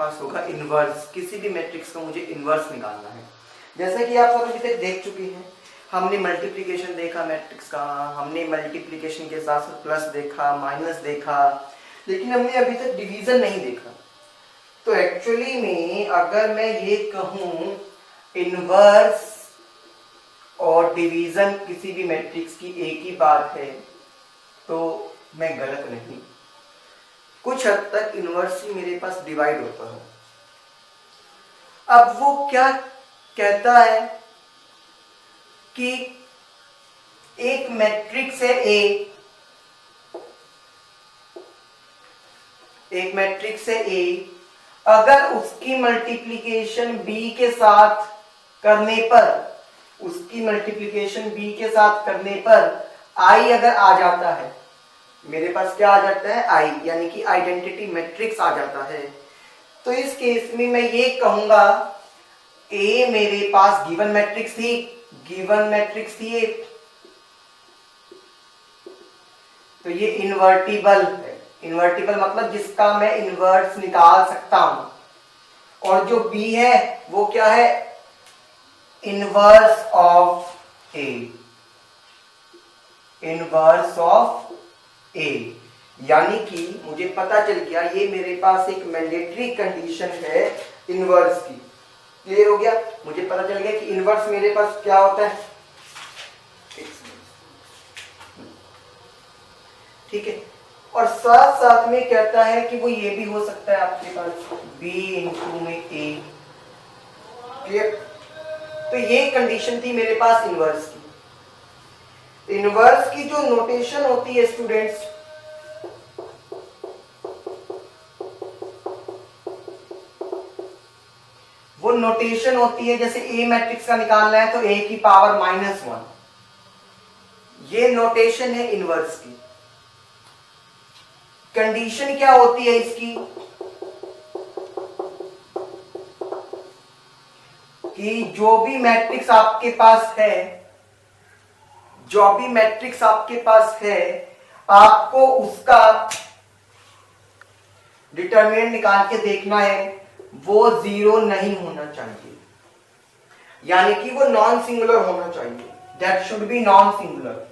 पास होगा इनवर्स। किसी भी मैट्रिक्स का मुझे इनवर्स निकालना है। जैसे कि आप सब अभी तक देख चुके हैं, हमने मल्टीप्लिकेशन देखा मैट्रिक्स का, हमने मल्टीप्लिकेशन के साथ साथ प्लस देखा, माइनस देखा, लेकिन हमने अभी तक डिवीजन नहीं देखा। तो एक्चुअली में अगर मैं ये कहूं इनवर्स और डिवीजन किसी भी मैट्रिक्स की एक ही बात है तो मैं गलत नहीं। कुछ हद तक इनवर्स ही मेरे पास डिवाइड होता है। अब वो क्या कहता है कि एक मैट्रिक्स है ए, एक मैट्रिक्स है ए, अगर उसकी मल्टीप्लिकेशन बी के साथ करने पर, उसकी मल्टीप्लिकेशन बी के साथ करने पर आई अगर आ जाता है, मेरे पास क्या आ जाता है आई, यानी कि आइडेंटिटी मैट्रिक्स आ जाता है, तो इस केस में मैं ये कहूंगा ए मेरे पास गिवन मैट्रिक्स थी, गिवन मैट्रिक्स थी ए, तो ये इन्वर्टिबल है। इन्वर्टिबल मतलब जिसका मैं इन्वर्स निकाल सकता हूं। और जो बी है वो क्या है, inverse of A, inverse of A, यानी कि मुझे पता चल गया ये मेरे पास एक मैंडेटरी कंडीशन है इनवर्स की। क्लियर हो गया, मुझे पता चल गया कि इनवर्स मेरे पास क्या होता है। ठीक है, और साथ साथ में कहता है कि वो ये भी हो सकता है आपके पास b इंटू में a। क्लियर, तो ये कंडीशन थी मेरे पास इनवर्स की। इनवर्स की जो नोटेशन होती है स्टूडेंट्स, वो नोटेशन होती है जैसे ए मैट्रिक्स का निकालना है तो a की पावर -1, ये नोटेशन है इनवर्स की। कंडीशन क्या होती है इसकी कि जो भी मैट्रिक्स आपके पास है, जो भी मैट्रिक्स आपके पास है, आपको उसका डिटरमिनेंट निकाल के देखना है, वो जीरो नहीं होना चाहिए, यानी कि वो नॉन सिंगुलर होना चाहिए। That should be non singular,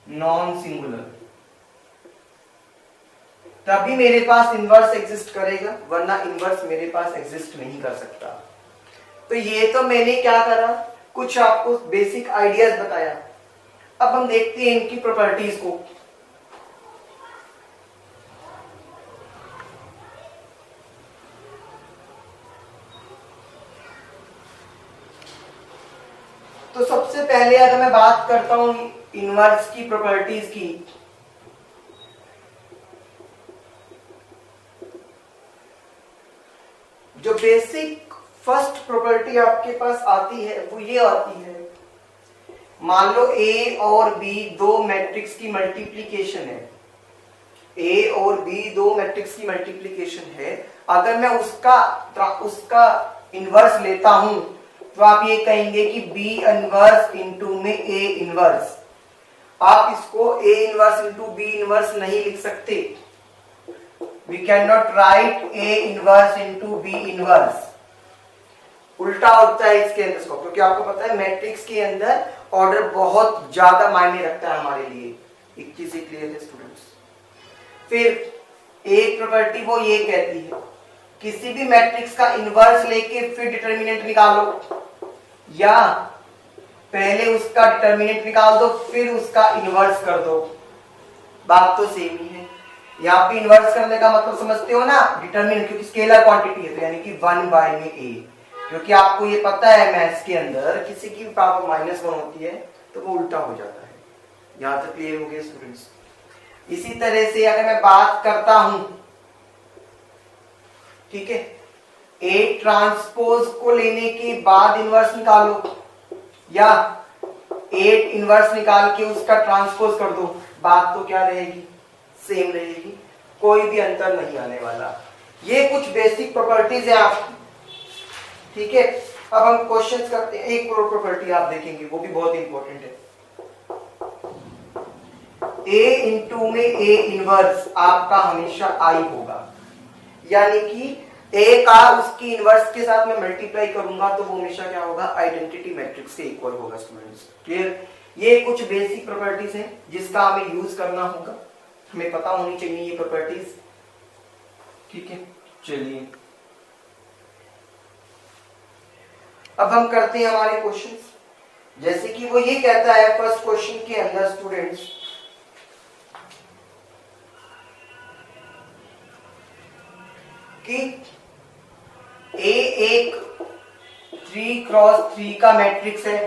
non singular, तभी मेरे पास इनवर्स एग्जिस्ट करेगा, वरना इनवर्स मेरे पास एग्जिस्ट नहीं कर सकता। तो ये तो मैंने क्या करा, कुछ आपको बेसिक आइडियाज बताया। अब हम देखते हैं इनकी प्रॉपर्टीज को। तो सबसे पहले अगर मैं बात करता हूं इनवर्स की प्रॉपर्टीज की, जो बेसिक फर्स्ट प्रॉपर्टी आपके पास आती है वो ये आती है, मान लो ए और बी दो मैट्रिक्स की मल्टीप्लिकेशन है, ए और बी दो मैट्रिक्स की मल्टीप्लिकेशन है, अगर मैं उसका इनवर्स लेता हूं तो आप ये कहेंगे कि b इनवर्स इंटू में a इनवर्स। आप इसको a inverse into b inverse नहीं लिख सकते। We can not write a inverse into b inverse. उल्टा होता है इसके अंदर इसको, क्योंकि आपको पता है मैट्रिक्स के अंदर ऑर्डर बहुत ज्यादा मायने रखता है हमारे लिए। एक चीज क्लियर है स्टूडेंट्स। फिर एक प्रॉपर्टी वो ये कहती है किसी भी मैट्रिक्स का इनवर्स लेके फिर डिटरमिनेंट निकालो, या पहले उसका डिटरमिनेंट निकाल दो फिर उसका इनवर्स कर दो, बात तो सेम ही है। यहाँ पे इनवर्स करने का मतलब समझते हो ना, डिटरमिनेंट, क्योंकि स्केलर क्वांटिटी है तो यानी कि 1 में a, क्योंकि आपको ये पता है मैथ्स के अंदर किसी की पावर -1 होती है तो वो उल्टा हो जाता है। यहां तक क्लियर हो गया स्टूडेंट्स। इसी तरह से अगर मैं बात करता हूं, ठीक है, ए ट्रांसपोज को लेने के बाद इनवर्स निकालो, या 8 इनवर्स निकाल के उसका ट्रांसपोज कर दो, बात तो क्या रहेगी, सेम रहेगी, कोई भी अंतर नहीं आने वाला। ये कुछ बेसिक प्रॉपर्टीज है आपकी। ठीक है, अब हम क्वेश्चंस करते हैं। एक और प्रॉपर्टी आप देखेंगे वो भी बहुत इंपॉर्टेंट है। ए इंटू में ए इनवर्स आपका हमेशा आई होगा, यानी कि ए का उसकी इनवर्स के साथ में मल्टीप्लाई करूंगा तो वो हमेशा क्या होगा, आइडेंटिटी मैट्रिक्स के इक्वल होगा। Students clear? ये कुछ बेसिक प्रॉपर्टीज हैं जिसका हमें यूज करना होगा, हमें पता होनी चाहिए ये प्रॉपर्टीज। ठीक है, चलिए अब हम करते हैं हमारे क्वेश्चंस। जैसे कि वो ये कहता है फर्स्ट क्वेश्चन के अंदर स्टूडेंट्स कि ए एक 3x3 का मैट्रिक्स है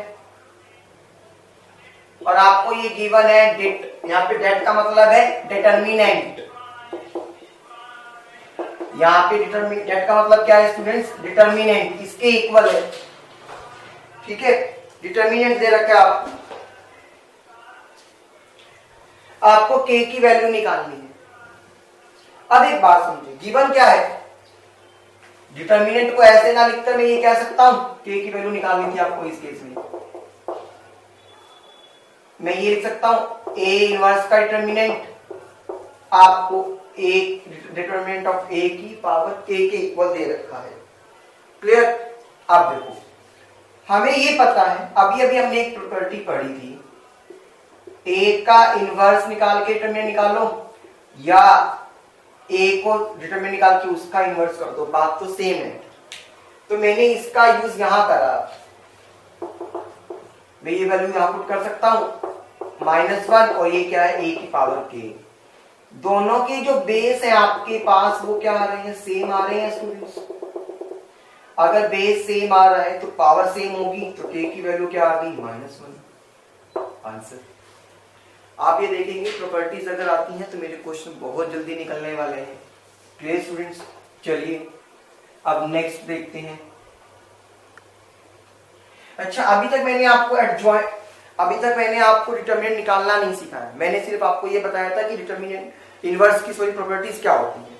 और आपको ये गिवन है डेट, यहां पे डेट का मतलब है डिटर्मिनेंट। यहां पे डेट का मतलब क्या है स्टूडेंट्स, डिटर्मिनेंट, इसके इक्वल है। ठीक है, डिटर्मिनेंट दे रखा है आपको k की वैल्यू निकालनी है। अब एक बात समझिए, गिवन क्या है, डिटर्मिनेंट को ऐसे ना लिखकर मैं ये कह सकता हूं k की वैल्यू निकालनी थी आपको। इस केस में मैं ये लिख सकता हूं a इनवर्स का डिटर्मिनेंट आपको a डिटर्मिनेंट ऑफ a की पावर k के इक्वल दे रखा है। क्लियर? अब देखो हमें ये पता है, अभी अभी हमने एक प्रॉपर्टी पढ़ी थी, a का इनवर्स निकाल के डिटरमिनेंट निकालो या a को डिटरमिनेंट निकाल के उसका इनवर्स कर दो, बात तो सेम है। तो मैंने इसका यूज यहां करा, मैं ये वैल्यू यहां पुट कर सकता हूं -1 और ये क्या है a की पावर k। दोनों के जो बेस है आपके पास वो क्या आ रहे हैं, सेम आ रहे हैं स्टूडेंट्स। अगर बेस सेम आ रहा है तो पावर सेम होगी, तो k की वैल्यू क्या आ गई, -1। आंसर आप ये देखेंगे प्रॉपर्टीज अगर आती हैं तो मेरे क्वेश्चन बहुत जल्दी निकलने वाले हैं। Clear students? चलिए अब नेक्स्ट देखते हैं। अच्छा, अभी तक मैंने आपको डिटरमिनेंट निकालना नहीं सिखाया, मैंने सिर्फ आपको ये बताया था कि डिटरमिनेंट इनवर्स की सॉरी प्रॉपर्टीज क्या होती है।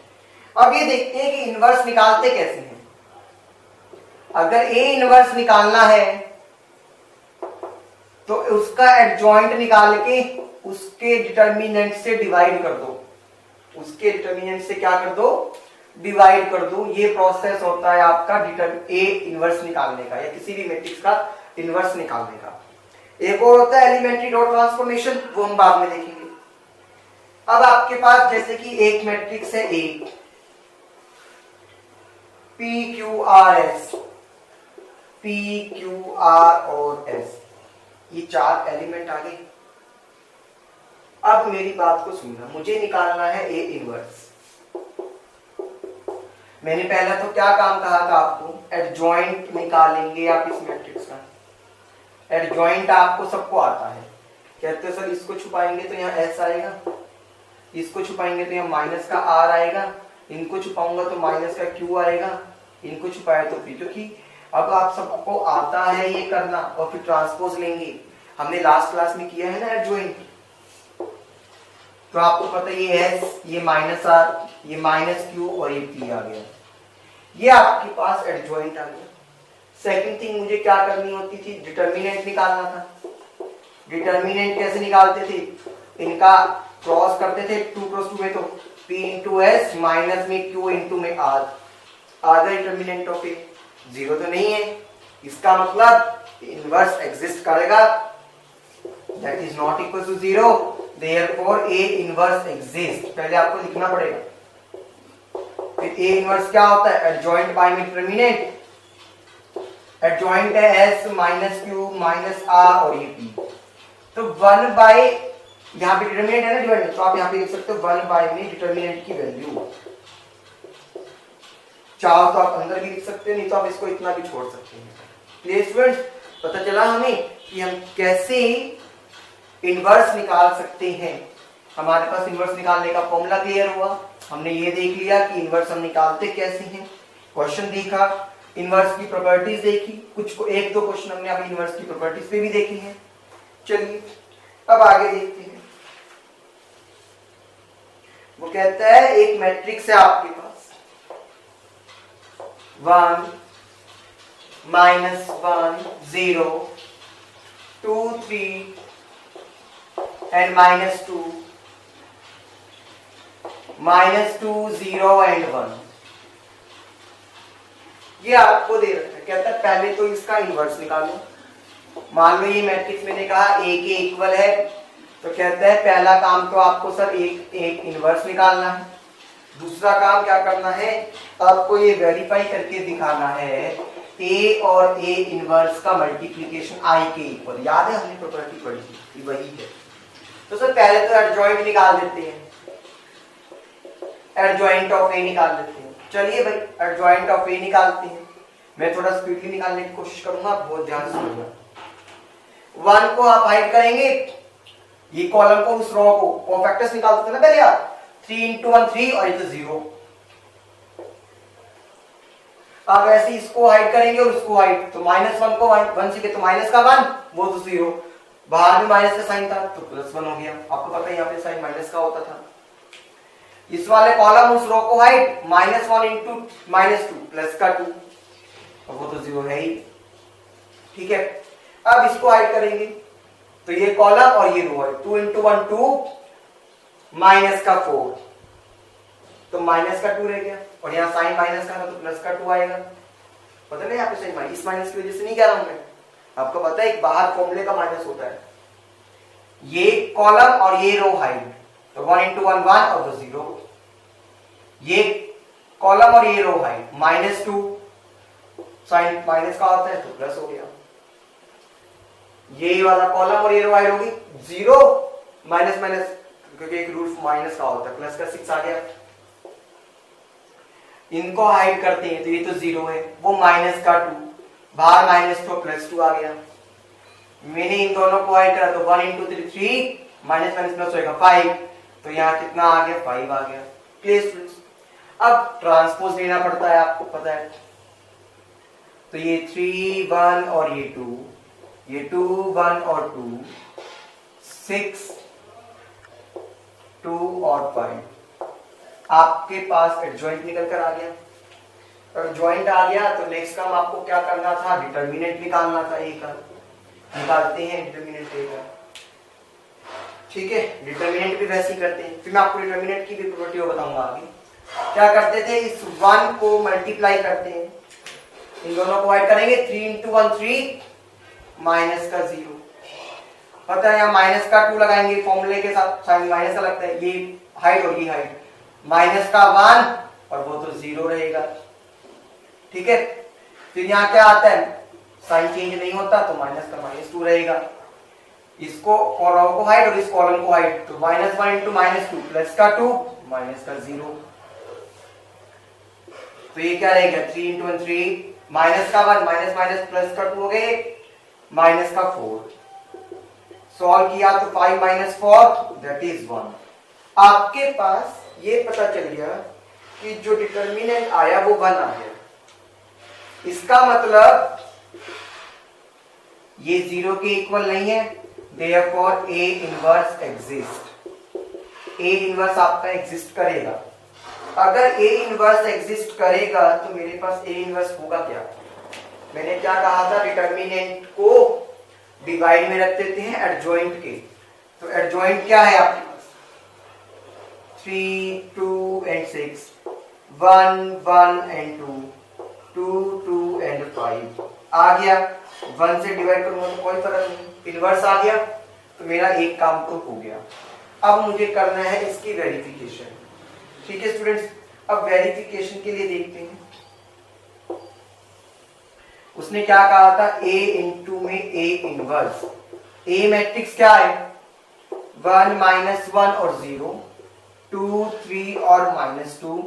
अब ये देखते हैं कि इनवर्स निकालते कैसे हैं। अगर ए इनवर्स निकालना है तो उसका एडजॉइंट निकाल के उसके डिटरमिनेंट से डिवाइड कर दो, उसके डिटरमिनेंट से क्या कर दो, डिवाइड कर दो। ये प्रोसेस होता है आपका ए इनवर्स निकालने का या किसी भी मैट्रिक्स का इनवर्स निकालने का। एक और होता है एलिमेंट्री डॉट ट्रांसफॉर्मेशन, वो हम बाद में देखेंगे। अब आपके पास जैसे कि एक मैट्रिक्स है ए, P Q R S, P Q R और S, ये चार एलिमेंट आ गए। अब मेरी बात को सुनना, मुझे निकालना है ए इनवर्स। मैंने पहला तो क्या काम कहा था आपको, एडजॉइंट निकालेंगे आप इस मैट्रिक्स का। एडजॉइंट आपको सबको आता है, कहते हो सर इसको छुपाएंगे तो यहाँ S आएगा, इसको छुपाएंगे तो यहाँ माइनस का R आएगा, इनको छुपाऊंगा तो माइनस का Q आएगा, इनको छुपाया तो P। क्योंकि अब आप सबको आता है ये करना और फिर ट्रांसपोज लेंगे, हमने लास्ट क्लास में किया है ना एडजॉइंट, तो आपको पता है ये S, ये -R, ये -Q और ये P आ गया। ये आपके पास एडजॉइंट आ गया। सेकंड थिंग मुझे क्या करनी होती थी, डिटरमिनेंट निकालना था। डिटरमिनेंट कैसे निकालते थे, इनका क्रॉस करते थे 2 क्रॉस 2 में, तो P इंटू S माइनस में Q इंटू में R आ गया डिटरमिनेंट ऑफ ए। 0 तो नहीं है, इसका मतलब इनवर्स एग्जिस्ट करेगा, that is not equal to 0, therefore A inverse exist. पहले आपको लिखना पड़ेगा। फिर ए इनवर्स क्या होता है, एडजॉइंट बाय डिटरमिनेंट, एडजॉइंट है S minus Q minus R और ये P। तो 1 बाय, यहाँ पे डिटरमिनेंट है ना डिवाइड, तो आप यहाँ पे लिख सकते हो 1 बाय में डिटरमिनेंट की वैल्यू। चाहो तो आप अंदर भी लिख सकते हो, नहीं तो आप इसको इतना भी छोड़ सकते हैं। Clear students? पता चला हमें कि हम कैसे इनवर्स निकाल सकते हैं। हमारे पास इनवर्स निकालने का फॉर्मूला क्लियर हुआ, हमने ये देख लिया कि इनवर्स हम निकालते कैसे हैं, क्वेश्चन देखा, इनवर्स की प्रॉपर्टीज देखी, कुछ को 1-2 क्वेश्चन हमने अभी इनवर्स की प्रॉपर्टीज पे भी देखी हैं। चलिए अब आगे देखते हैं। वो कहता है एक मैट्रिक्स है आपके पास 1 -1 0 2 3 and -2 -2 0 एंड 1। ये आपको दे रखा है, कहता है पहले तो इसका इनवर्स निकालो। मान लो ये मैट्रिक्स मैंने कहा ए के इक्वल है, तो कहता है पहला काम तो आपको सर एक इनवर्स निकालना है। दूसरा काम क्या करना है, आपको ये वेरीफाई करके दिखाना है ए और ए इनवर्स का मल्टीप्लिकेशन आई के इक्वल। याद है हमने प्रॉपर्टी पढ़ी थी, वही है। तो सर पहले तो एडजॉइंट निकाल देते हैं, एडजॉइंट ऑफ ए निकाल देते हैं। चलिए भाई एडजॉइंट ऑफ ए निकालते हैं। मैं थोड़ा स्पीडली निकालने की कोशिश करूंगा, बहुत ध्यान से सुनिएगा। 1 को आप हाइड करेंगे, ये कॉलम को उस रो को कोफैक्टर्स निकालते थे ना पहले आप, 3 × 1 3 और ये तो 0। अब ऐसे इसको हाइड करेंगे और इसको हाइड, तो -1 को 1 से तो माइनस का 1 वो तो 0, बाहर में माइनस का साइन था तो +1 हो गया। आपको पता है यहाँ पे साइन माइनस का होता था। इस वाले कॉलम उस रो को हाइड, -1 × -2 प्लस का 2, वो तो 0 है ही। ठीक है, अब इसको हाइड करेंगे तो ये कॉलम और ये रो है, 2 × 1 2 माइनस का 4, तो माइनस का 2 रह गया, और यहाँ साइन माइनस का था तो प्लस का 2 आएगा। पता नहीं यहाँ पे साइन इस माइनस की वजह से नहीं कह रहा हूं मैं, आपको पता है एक बाहर फॉर्मूले का माइनस होता है। ये कॉलम और ये रो हाइड, तो 1 × 1 1 और तो 0। ये कॉलम और ये रो हाइड, -2 साइन माइनस का होता है तो प्लस हो गया। ये वाला कॉलम और ये रो हाइड होगी, 0 माइनस माइनस, क्योंकि एक रूट माइनस का होता है, प्लस का 6 आ गया। इनको हाइड करते हैं तो ये तो 0 है, वो माइनस का 2, बाहर माइनस तो प्लस 2 आ गया। मैंने इन दोनों को हाइड करा तो 1 × 3 3 माइनस माइनस प्लस होएगा 5, तो यहाँ कितना आ गया 5 आ गया। क्लियर स्टूडेंट्स, अब ट्रांसपोज लेना पड़ता है, आपको पता है। तो ये 3 1 और ये 2, ये 2 1 और 2, 6 2 और 5, आपके पास एडजॉइंट निकल कर आ गया। एडजॉइंट आ गया तो नेक्स्ट काम आपको क्या करना था, डिटर्मिनेंट निकालना था ए का। निकालते हैं डिटर्मिनेंट ए का। ठीक है, डिटर्मिनेंट भी वैसे ही करते हैं, फिर मैं आपको डिटर्मिनेंट की भी प्रॉपर्टी बताऊंगा आगे। क्या करते थे, इस 1 को मल्टीप्लाई करते हैं, इन दोनों को ऐड करेंगे, 3 × 1 3 माइनस का 0। पता है यहाँ माइनस का 2 लगाएंगे, फॉर्मूले के साथ साइन माइनस का लगता है, ये हाइट और ये हाइट, माइनस का 1 और वो तो 0 रहेगा। ठीक है, फिर यहाँ क्या आता है, साइन चेंज नहीं होता तो माइनस का -2 रहेगा। इसको कॉलम को हाइड और इस कॉलम को हाइड, तो -1 × -2 प्लस का 2 माइनस का 0, तो ये क्या रहेगा 3 × 1 3 माइनस का 1 माइनस माइनस प्लस का 2 हो गए, माइनस का 4। सॉल्व किया तो 5 - 4 दैट इज 1। आपके पास ये पता चल गया कि जो डिटर्मिनेंट आया वो 1 आ गया। इसका मतलब ये 0 के इक्वल नहीं है, therefore A inverse exist. A inverse आपका एग्जिस्ट करेगा। अगर ए इनवर्स एग्जिस्ट करेगा तो मेरे पास ए इनवर्स होगा क्या, मैंने क्या कहा था, डिटर्मिनेंट को डिवाइड में रख देते हैं एडजॉइंट के। तो एडजॉइंट क्या है आपके पास, 3 2 and 6, 1 1 and 2, 2 2 and 5 आ गया। 1 से डिवाइड करूंगा तो कोई फर्क नहीं, इनवर्स आ गया, तो मेरा एक काम तो हो गया। अब मुझे करना है इसकी वेरिफिकेशन। ठीक है स्टूडेंट्स, अब वेरिफिकेशन के लिए देखते हैं। उसने क्या कहा था, A इंटू में A इनवर्स। A मैट्रिक्स क्या है, 1 -1 और 0, 2 3 और -2,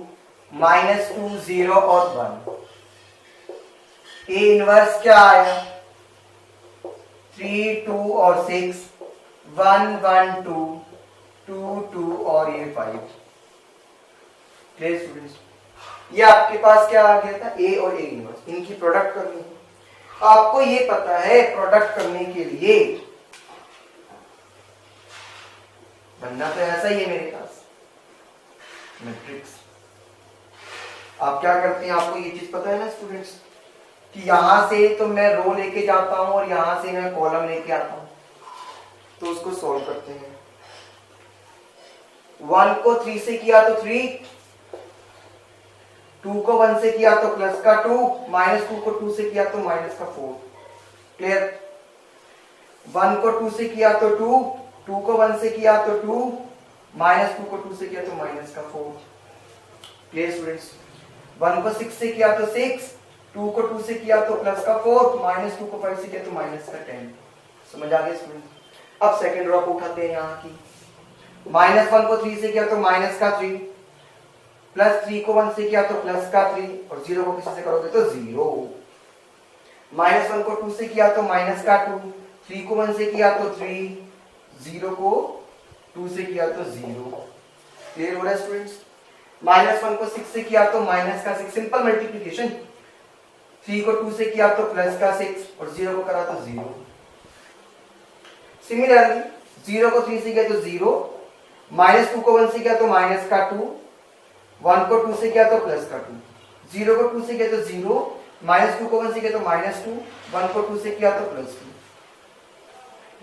-2 0 और 1। A इनवर्स क्या आया, 3 2 और 6, 1 1 2, 2 2 और ये 5। स्टूडेंट्स, ये आपके पास क्या आ गया था, ए और ए इनवर्स, इनकी प्रोडक्ट करनी है। आपको ये पता है प्रोडक्ट करने के लिए बनना तो ऐसा ही है मेरे पास मैट्रिक्स। आप क्या करते हैं, आपको ये चीज पता है ना स्टूडेंट्स, कि यहां से तो मैं रो लेके जाता हूं और यहां से मैं कॉलम लेके आता हूं, तो उसको सॉल्व करते हैं। 1 को 3 से किया तो 3, 2 को 1 से किया तो प्लस का 2, -2 को 2 से किया तो माइनस का 4। क्लियर? 1 को 2 से किया तो 2, 2 को 1 से किया तो 2, -2 को 2 से किया तो माइनस का 4। Clear students? 1 को 6 से किया तो 6, 2 को 2 से किया तो प्लस का 4, -2 को 5 से किया तो माइनस का 10। समझ आ गया स्टूडेंट? अब सेकंड रो को उठाते हैं यहाँ की। -1 को 3 से किया तो माइनस का 3, +3 को 1 से किया तो प्लस का 3, और 0 को किसी से करोगे तो 0। -1 को 2 से किया तो माइनस का 2, 3 को 1 से किया तो 3, 0 को 2 से किया तो 0। क्लियर हो रहा है स्टूडेंट्स? -1 को 6 से किया तो माइनस का 6, सिंपल मल्टीप्लिकेशन। 3 को 2 से किया तो प्लस का 6, और 0 को करा तो 0। सिमिलरली 0 को 3 से किया तो 0, -2 को 1 से किया तो माइनस का 2, 1 को 2 से किया तो प्लस का 2, 0 को 2 से किया तो 0, -2 को 1 से किया तो -2, 1 को 2 से किया तो +2,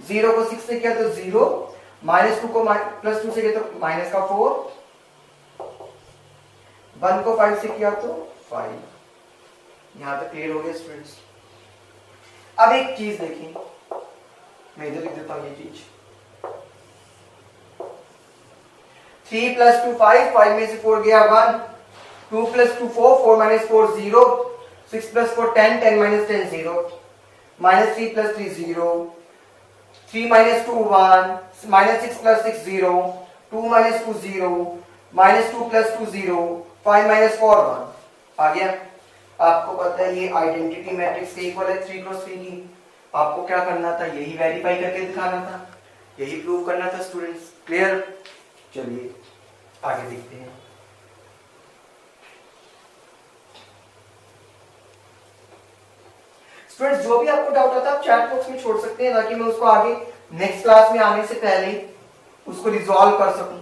0 को 6 से किया तो 0, -2 को +2 से किया तो माइनस का 4, 1 को 5 से किया तो 5। यहां तक क्लियर हो गया स्टूडेंट्स? अब एक चीज देखिए, मैं इधर लिख देता हूं ये चीज। 3 + 2 5, 5 में से 4 गया 1, 2 + 2 4, 4 - 4 0, 6 + 4 10, 10 - 10 0, -3 + 3 0, 3 - 2 1, -6 + 6 0, 2 - 2 0, -2 + 2 0, 5 - 4 1। आ गया? आपको पता है ये आइडेंटिटी मैट्रिक्स के इक्वल है 3 × 3 की। आपको क्या करना था? यही वेरीफाई करके दिखाना था, यही प्रूव करना था स्टूडेंट्स। क्लियर? चलिए आगे देखते हैं। स्टूडेंट्स जो भी आपको डाउट आता है आप चैट बॉक्स में छोड़ सकते हैं, ताकि मैं उसको आगे नेक्स्ट क्लास में आने से पहले उसको रिजॉल्व कर सकूं।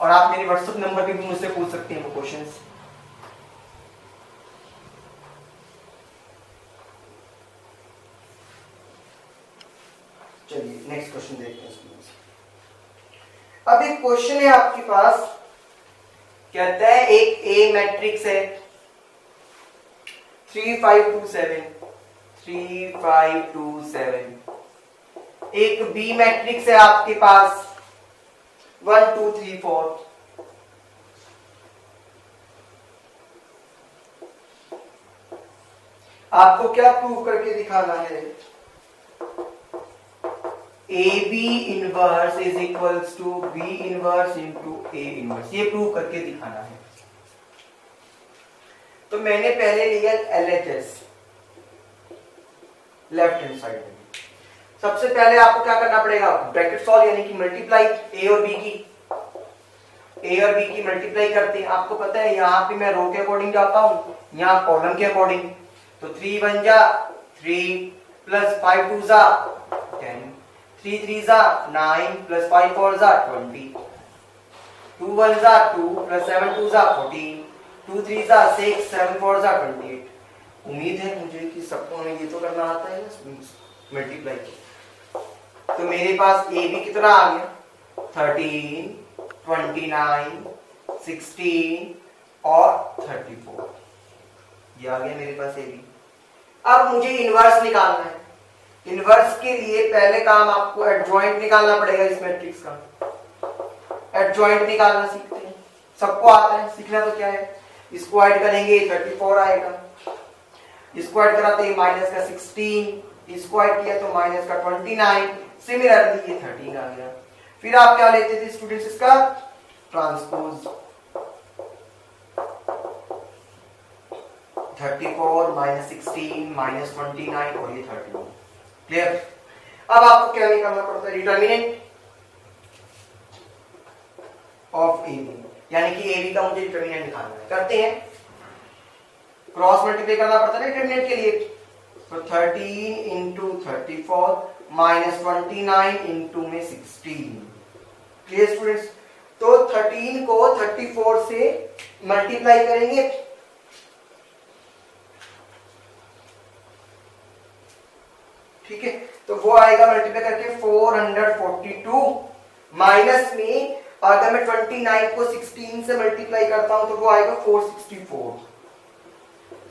और आप मेरे व्हाट्सएप नंबर पे भी मुझसे पूछ सकते हैं वो क्वेश्चंस। चलिए नेक्स्ट क्वेश्चन देखते हैं स्टूडेंट्स। अब एक क्वेश्चन है आपके पास, कहता है एक ए मैट्रिक्स है 3 5 2 7, 3 5 2 7। एक बी मैट्रिक्स है आपके पास 1 2 3 4। आपको क्या प्रूव करके दिखाना है? AB inverse is equals to B inverse into A inverse, ये प्रूव करके दिखाना है। तो मैंने पहले लिया LHS लेफ्ट हैंड साइड में। सबसे पहले आपको क्या करना पड़ेगा? ब्रैकेट सॉल्व, यानी कि मल्टीप्लाई A और B की मल्टीप्लाई करते हैं। आपको पता है यहाँ पे मैं रो के अकॉर्डिंग जाता हूँ, यहाँ कॉलम के अकॉर्डिंग। तो 3 1 जा 3 + 5 2 जा 10, 3 3 जा 9 + 5 4 जा 20, 2 1 जा 2 + 7 2 जा 14, 2 3 जा 6, 7 4 जा 28। उम्मीद है मुझे कि सबको हमें ये तो करना आता है मल्टीप्लाई। तो मेरे पास ए बी कितना आ गया? 13, 29, 16 और 34। ये आ गया मेरे पास ए बी। अब मुझे इनवर्स निकालना है। इनवर्स के लिए पहले काम आपको एडजॉइंट निकालना पड़ेगा इस मैट्रिक्स का। एडजॉइंट निकालना सीखते हैं, सबको आता है, सीखना तो क्या है। इसको ऐड करेंगे 34 आएगा, इसको ऐड कराते हैं माइनस का 16, इसको ऐड किया तो माइनस का 29, सिमिलरली ये 13 आ गया। फिर आप क्या लेते थे स्टूडेंट्स? इसका ट्रांसपोज, 34 - 16 - 29 और ये 31। क्लियर? अब आपको क्या निकालना पड़ता है? डिटर्मिनेंट ऑफ ए बी, यानी कि ए बी का मुझे डिटर्मिनेंट निकालना है। करते हैं, क्रॉस मल्टीप्लाई करना पड़ता है डिटर्मिनेंट के लिए। तो 13 × 34 - 29 × में 16। Clear students? तो 13 को 34 से मल्टीप्लाई करेंगे, ठीक है, तो वो आएगा मल्टीप्लाई करके 442 माइनस में अगर मैं 29 को 16 से मल्टीप्लाई करता हूं तो वो आएगा 464।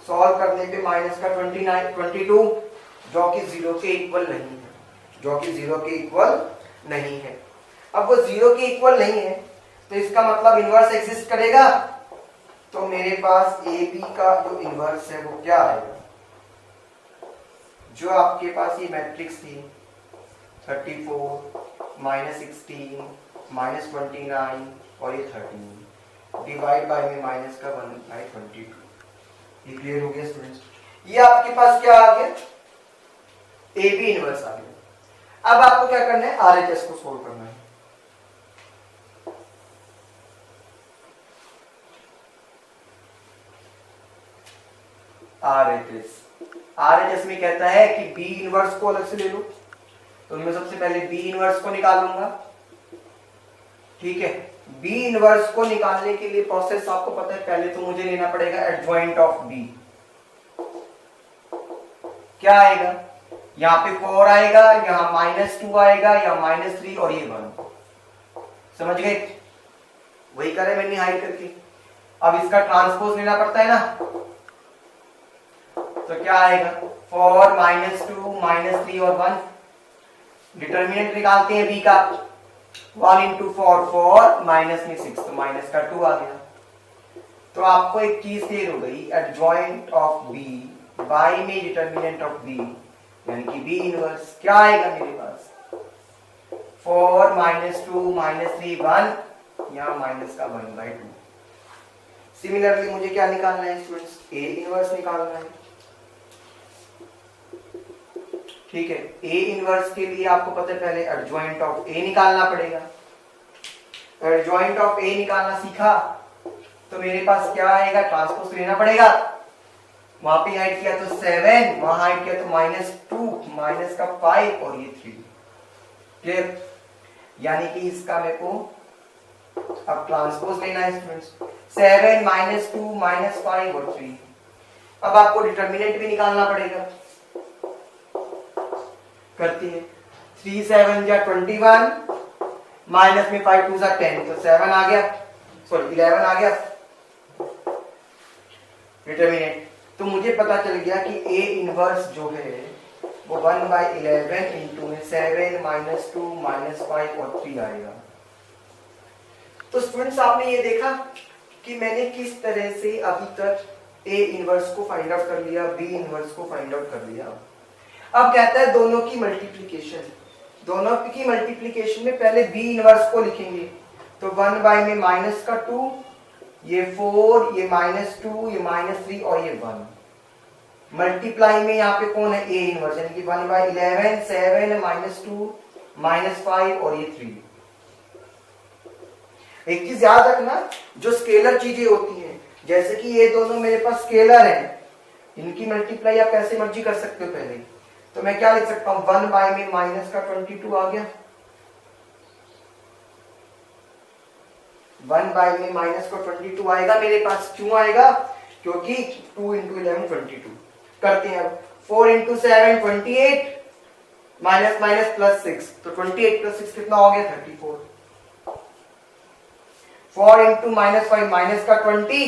सॉल्व करने पे माइनस का 22 जो कि 0 के इक्वल नहीं है, जो कि 0 के इक्वल नहीं है। अब वो 0 के इक्वल नहीं है तो इसका मतलब इनवर्स एग्जिस्ट करेगा। तो मेरे पास ए बी का जो इनवर्स है वो क्या आएगा, जो आपके पास ये मैट्रिक्स थी 34 माइनस 16 माइनस 29 और ये 13 डिवाइड बाय में माइनस का 1/22। ये क्लियर हो गया स्टूडेंट्स? ये आपके पास क्या आ गया, ए बी इनवर्स आ गया। अब आपको क्या करना है, आरएचएस को सोल्व करना है। आरएचएस में कहता है कि बी इनवर्स को अलग से ले लो, तो मैं सबसे पहले बी इनवर्स को निकालूंगा। ठीक है, बी इनवर्स को निकालने के लिए प्रोसेस आपको पता है, पहले तो मुझे लेना पड़ेगा एडजॉइंट ऑफ बी। क्या आएगा, यहाँ पे 4 आएगा, यहाँ -2 आएगा, या -3 और ये 1। समझ गए? वही करे मैंने हाइड करके। अब इसका ट्रांसपोज लेना पड़ता है ना, तो क्या आएगा 4 -2 -3 और 1। डिटर्मिनेंट निकालते हैं बी का, 1 into 4 4 माइनस में 6 तो माइनस का 2 आ गया। तो आपको एक चीज क्लियर हो गई, एडजॉइंट ऑफ बी बाय में डिटर्मिनेंट ऑफ बी, यानी कि बी इनवर्स क्या आएगा मेरे पास 4 -2 -3 1, यहाँ माइनस का 1/2। सिमिलरली मुझे क्या निकालना है स्टूडेंट्स, ए इनवर्स निकालना है। ठीक है, ए इनवर्स के लिए आपको पता है पहले एडजॉइंट ऑफ ए निकालना पड़ेगा। एडजॉइंट ऑफ ए निकालना सीखा तो मेरे पास क्या आएगा, ट्रांसपोज लेना पड़ेगा। वहां पे हाइड किया तो 7, वहां हाइड किया तो -2 माइनस का 5 और ये 3। क्लियर? यानी कि इसका मेरे को अब ट्रांसपोज लेना है स्टूडेंट्स, 7 -2 -5 और 3। अब आपको डिटर्मिनेंट भी निकालना पड़ेगा। करती है 3 7 या 21 माइनस में 5 2 10, तो 7 आ गया, सॉरी 11 आ गया डिटर्मिनेंट। तो मुझे पता चल गया कि ए इनवर्स जो है वो 1/11 इंटू में 7 -2 -5 और 3 आएगा। तो स्टूडेंट्स आपने ये देखा कि मैंने किस तरह से अभी तक ए इनवर्स को फाइंड आउट कर लिया, बी इनवर्स को फाइंड आउट कर लिया। अब कहता है दोनों की मल्टीप्लिकेशन, दोनों की मल्टीप्लिकेशन में पहले बी इनवर्स को लिखेंगे, तो 1 में माइनस का 2, ये 4, ये -2, ये -3 और ये 1। मल्टीप्लाई में यहाँ पे कौन है, ए इनवर्स, यानी कि 1/11 7 -2 -5 और ये 3। एक चीज याद रखना, जो स्केलर चीजें होती हैं, जैसे कि ये दोनों मेरे पास स्केलर हैं, इनकी मल्टीप्लाई आप कैसे मर्जी कर सकते हो। पहले तो मैं क्या लिख सकता हूं, 1 में माइनस का 22 आ गया, 1 में माइनस का 22 आएगा मेरे पास। क्यों आएगा, क्योंकि 2 × 11 22। करते हैं अब 4 × 7 28 माइनस माइनस प्लस 6, तो 28 + 6 कितना हो गया 34। 4 × -5 माइनस का 20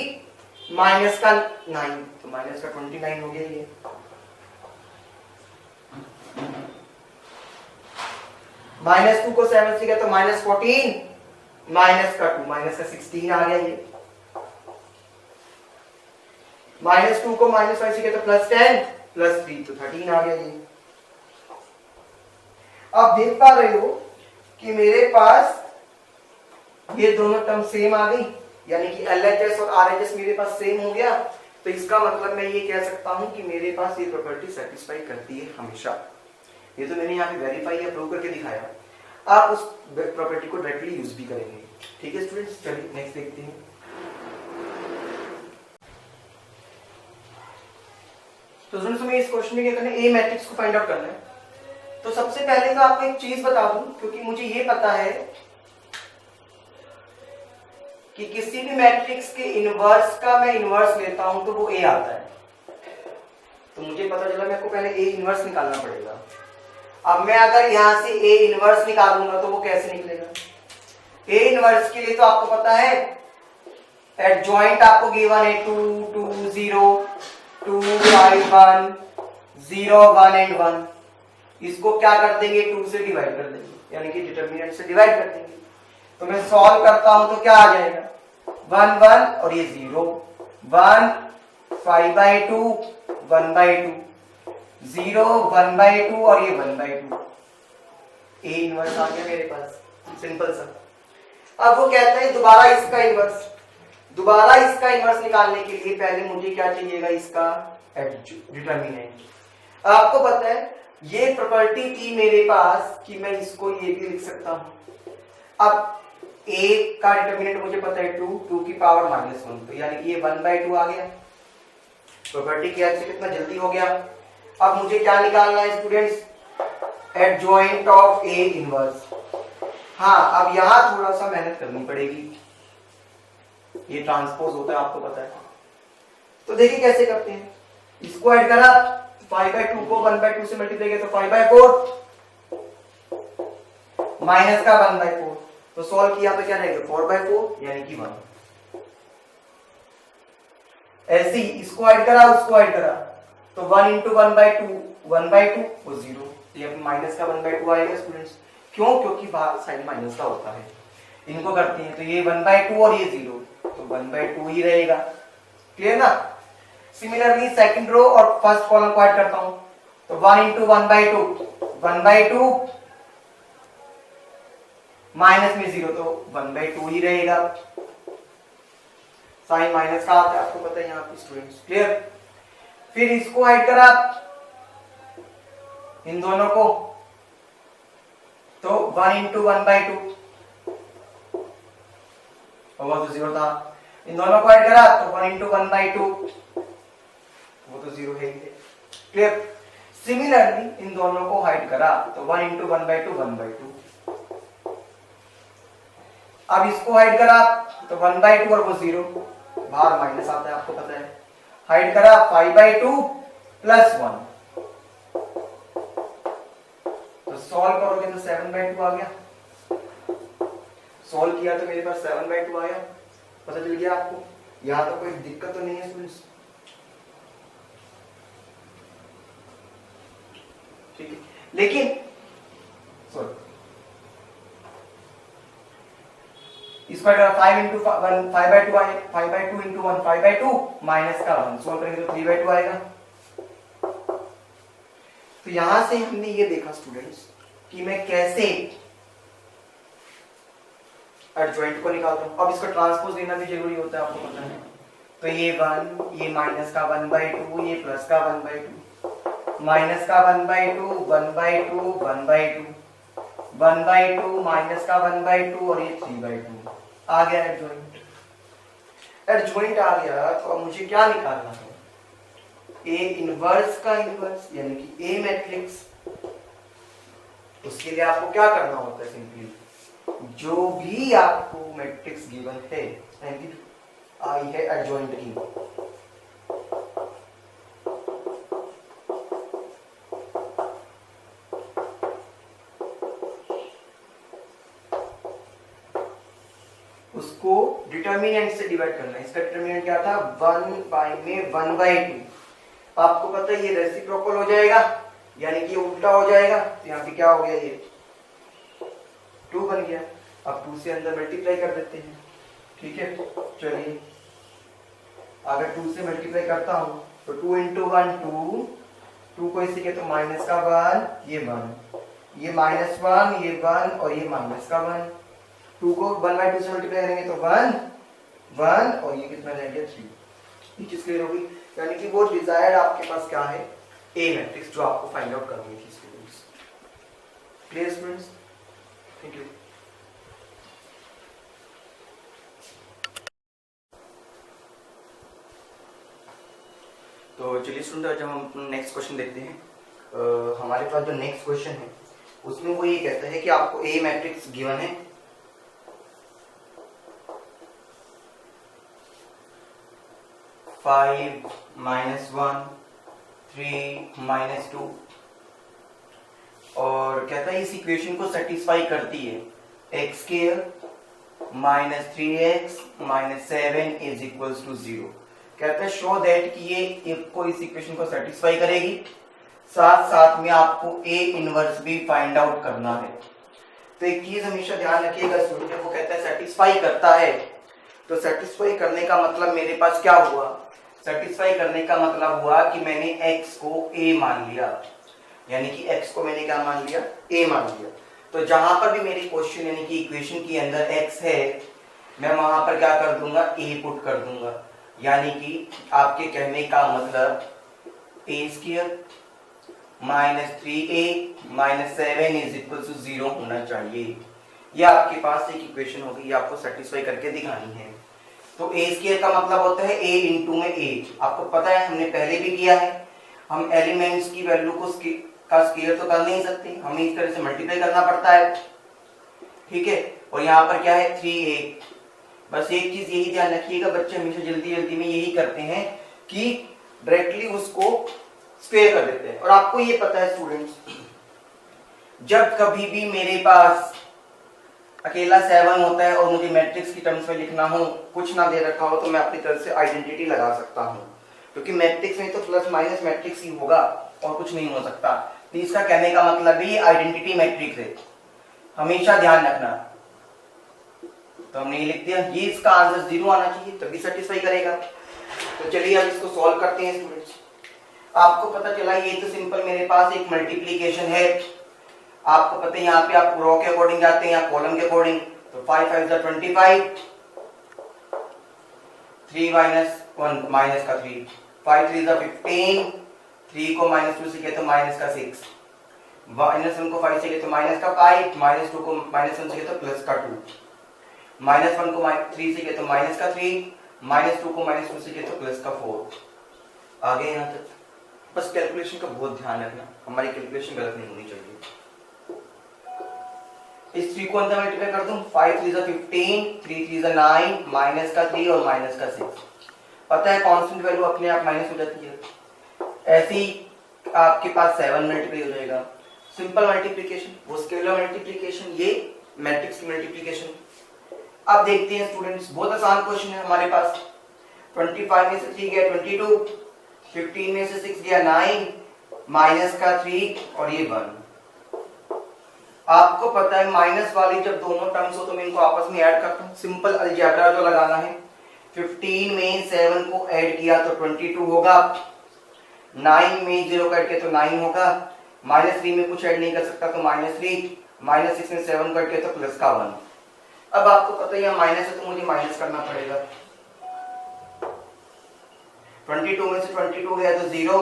माइनस का 9, तो माइनस का 29 हो गया ये। -2 को 7 से गया तो -14 माइनस का 2 माइनस का 16 आ गया ये। -2 को -5 से गया तो +10 +3 तो 13 आ गया ये। आप देख पा रहे हो कि मेरे पास ये दोनों टर्म सेम आ गई, यानी कि LHS और RHS मेरे पास सेम हो गया। तो इसका मतलब मैं ये कह सकता हूं कि मेरे पास ये प्रॉपर्टी सेटिस्फाई करती है हमेशा। ये तो मैंने यहाँ पे वेरीफाई या प्रूव करके दिखाया, आप उस प्रॉपर्टी को डायरेक्टली यूज भी करेंगे। ठीक है स्टूडेंट्स, चलिए नेक्स्ट देखते हैं। तो स्टूडेंट्स हमें इस क्वेश्चन में क्या करना है, ए मैट्रिक्स को फाइंड आउट करना है। तो सबसे पहले तो आपको एक चीज बता दूं, क्योंकि मुझे ये पता है कि किसी भी मैट्रिक्स के इनवर्स का मैं इनवर्स लेता हूं तो वो ए आता है। तो मुझे पता चला मेरे को पहले ए इनवर्स निकालना पड़ेगा। अब मैं अगर यहां से ए इनवर्स निकालूंगा तो वो कैसे निकलेगा, ए इनवर्स के लिए तो आपको पता है एडजॉइंट आपको गिवन है 2 2 0 2 5 1 0 1 एंड 1। इसको क्या कर देंगे 2 से डिवाइड कर देंगे, यानी कि डिटरमिनेंट से डिवाइड कर देंगे। तो मैं सॉल्व करता हूं तो क्या आ जाएगा 1 1 और ये 0 1 5/2 1/2 0 1/2 और ये 1/2। ए इनवर्स आ गया मेरे पास, सिंपल सा। अब वो कहते हैं दोबारा इसका इनवर्स। दोबारा इसका इनवर्स निकालने के लिए पहले मुझे क्या चाहिएगा, इसका डिटरमिनेंट। आपको पता है ये प्रॉपर्टी थी मेरे पास कि मैं इसको ये भी लिख सकता हूं। अब a का डिटरमिनेंट मुझे पता है 2 2 की पावर -1, तो यानी कि ये 1/2 आ गया। प्रॉपर्टी की हेल्प से कितना जल्दी हो गया। अब मुझे क्या निकालना है students, adjoint of A inverse. हाँ, अब यहां थोड़ा सा मेहनत करनी पड़ेगी, ये ट्रांसपोज होता है आपको पता है। तो देखिए कैसे करते हैं, इसको ऐड करा 5/2 को 1/2 से मल्टीप्लाई किया तो 5/4 माइनस का 1/4, तो सॉल्व किया तो क्या रहेगा 4/4 यानी कि 1। ऐसे ही इसको ऐड करा उसको ऐड करा तो 1 × 1/2 1/2 वो 0, ये माइनस का 1/2 आएगा स्टूडेंट्स। क्यों, क्योंकि बाहर साइन माइनस का होता है। इनको करते हैं तो ये 1/2 और ये 0, तो 1/2 ही रहेगा। क्लियर ना। सिमिलरली सेकंड रो और फर्स्ट कॉलम को ऐड करता हूं तो 1 × 1/2 माइनस में 0, तो 1/2 ही रहेगा। साइन माइनस का आता है आपको पता है यहाँ पे स्टूडेंट्स। क्लियर। फिर इसको ऐड करा इन दोनों को तो 1 × 1/2 वो तो 0 था। इन दोनों को ऐड करा तो 1 × 1/2 वो तो 0 है ही। क्लियर। सिमिलरली इन दोनों को ऐड करा तो 1 × 1/2 1/2। अब इसको ऐड करा तो 1/2 और वो 0, बाहर माइनस आता है आपको पता है। ऐड करा 5/2 + 1, तो सॉल्व करोगे तो 7/2 आ गया। सॉल्व किया तो मेरे पास 7/2 आया। पता चल गया आपको, यहां तो कोई दिक्कत तो नहीं है स्टूडेंट्स। ठीक है, लेकिन सॉरी इसको 5 × 1 5/2 आए, 5/2 × 1 5/2 माइनस का 1, सॉल्व करेंगे तो 3/2 आएगा। तो यहां से हमने ये देखा स्टूडेंट्स कि मैं कैसे एडजॉइंट को निकालता हूं। अब इसका ट्रांसपोज लेना भी जरूरी होता है आपको पता है। तो ये 1, ये माइनस का 1/2, ये प्लस का 1/2, माइनस का 1/2 1/2 1/2 1/2 माइनस का 1/2 और ये 3/2 आ गया एडजॉइंट। एडजॉइंट आ गया तो अब मुझे क्या निकालना है, ए इनवर्स का इनवर्स यानी कि ए मैट्रिक्स। उसके लिए आपको क्या करना होता है, सिंपली जो भी आपको मैट्रिक्स गिवन है आई है एडजॉइंट की, उसको डिटरमिनेंट से डिवाइड करना है। इसका डिटरमिनेंट क्या था 1 में 1/2। आपको पता है ये रेसिप्रोकल हो जाएगा यानी कि उल्टा हो जाएगा, तो यहाँ पे क्या हो गया ये 2 बन गया। अब 2 से अंदर मल्टीप्लाई कर देते हैं। ठीक है, चलिए अगर 2 से मल्टीप्लाई करता हूं तो 2 × 1 2, 2 को इसी के तो माइनस का 1, ये 1, ये -1, ये 1 और ये माइनस का 1। 2 को 1/2 से मल्टीप्लाई करेंगे तो 1 1 और ये कितना रह गया 3। ये चीज क्लियर होगी, यानी कि वो डिजायर्ड आपके पास क्या है ए मैट्रिक्स जो आपको फाइंड आउट करनी थी students. Clear students, thank you. तो चलिए स्टूडेंट जब हम नेक्स्ट क्वेश्चन देखते हैं। हमारे पास जो नेक्स्ट क्वेश्चन है उसमें वो ये कहता है कि आपको ए मैट्रिक्स गिवन है, -5 -1 3 -2 और कहता है इस इक्वेशन को सेटिस्फाई करती है x² -3x -7 is equals to 0। कहते हैं शो दैट कि ये इफ को इस इक्वेशन को सेटिस्फाई करेगी, साथ साथ में आपको ए इनवर्स भी फाइंड आउट करना है। तो एक चीज हमेशा ध्यान रखिएगा स्टूडेंट, वो कहता है सेटिस्फाई करता है, तो सेटिस्फाई करने का मतलब मेरे पास क्या हुआ, सेटिस्फाई करने का मतलब हुआ कि मैंने x को a मान लिया, यानी कि x को मैंने क्या मान लिया, a मान लिया। तो जहां पर भी मेरी क्वेश्चन यानी कि इक्वेशन के अंदर x है, मैं वहां पर क्या कर दूंगा, a पुट कर दूंगा, यानी कि आपके कहने का मतलब a² -3a -7 is equal to 0 होना चाहिए। ये आपके पास एक इक्वेशन होगी, ये आपको सेटिस्फाई करके दिखानी है। तो a² का मतलब होता है a इंटू में a। आपको पता है हमने पहले भी किया है, हम एलिमेंट्स की वैल्यू को का स्क्वायर तो कर नहीं सकते, हमें इस तरह से मल्टीप्लाई करना पड़ता है, ठीक है। और यहाँ पर क्या है 3a। बस एक चीज यही ध्यान रखिएगा, बच्चे हमेशा जल्दी जल्दी में यही करते हैं कि डायरेक्टली उसको स्क्वायर कर देते हैं। और आपको ये पता है स्टूडेंट्स, जब कभी भी मेरे पास अकेला 7 होता है और मुझे मैट्रिक्स की टर्म्स में लिखना हो, कुछ ना दे रखा हो, तो मैं अपनी तरफ से आइडेंटिटी लगा सकता हूं, क्योंकि मैट्रिक्स में तो प्लस माइनस मैट्रिक्स ही होगा और कुछ नहीं हो सकता। तो इसका कहने का मतलब ये आइडेंटिटी मैट्रिक्स है, हमेशा ध्यान रखना। तो हमने ये लिख दिया, ये इसका आंसर 0 आना चाहिए तभी सेटिस्फाई करेगा। तो चलिए अब इसको सॉल्व करते हैं स्टूडेंट्स। आपको पता चला ये तो सिंपल मेरे पास एक मल्टीप्लीकेशन है। आपको पता है यहाँ पे आप रो के अकॉर्डिंग जाते हैं या कॉलम के अकॉर्डिंग। तो 5 5 25, 3 माइनस 1 माइनस का 3, 5 3 15, 3 को -2 से किया तो माइनस का 6, -1 को 5 से किया तो माइनस का 5, -2 को -1 से किया तो प्लस का 2, -1 को 3 से किया तो माइनस का 3, -2 को -2 से किया तो प्लस का 4। आगे यहाँ तक बस कैलकुलेशन का बहुत ध्यान रखना, हमारी कैलकुलेशन गलत नहीं होनी चाहिए। इस 3 को अंदर मल्टीप्लाई कर दूं, 5 3 15, 3 3 9, माइनस का 3 और माइनस का 6। पता है कांस्टेंट वैल्यू अपने आप माइनस हो जाती है, ऐसे ही आपके पास 7 मल्टीप्लाई हो जाएगा। सिंपल मल्टीप्लिकेशन, वो स्केलर मल्टीप्लिकेशन, ये मैट्रिक्स की मल्टीप्लिकेशन। अब देखते हैं स्टूडेंट्स, बहुत आसान क्वेश्चन है हमारे पास। 25 में से 3 गया 22, 15 में से 6 गया 9, माइनस का 3 और ये 1। आपको पता है माइनस वाली जब दोनों टर्म्स हो तो मैं इनको आपस में ऐड करता हूं, सिंपल अलजेब्रा जो लगाना है। 15 में 7 को ऐड किया तो 22 होगा, 9 में 0 को ऐड किया तो 9 होगा, -3 में कुछ ऐड नहीं कर सकता तो -3, -6 में 7 को ऐड किया तो प्लस का 1। अब आपको पता है यहाँ माइनस है तो मुझे माइनस करना पड़ेगा। 22 में से 22 गया तो 0,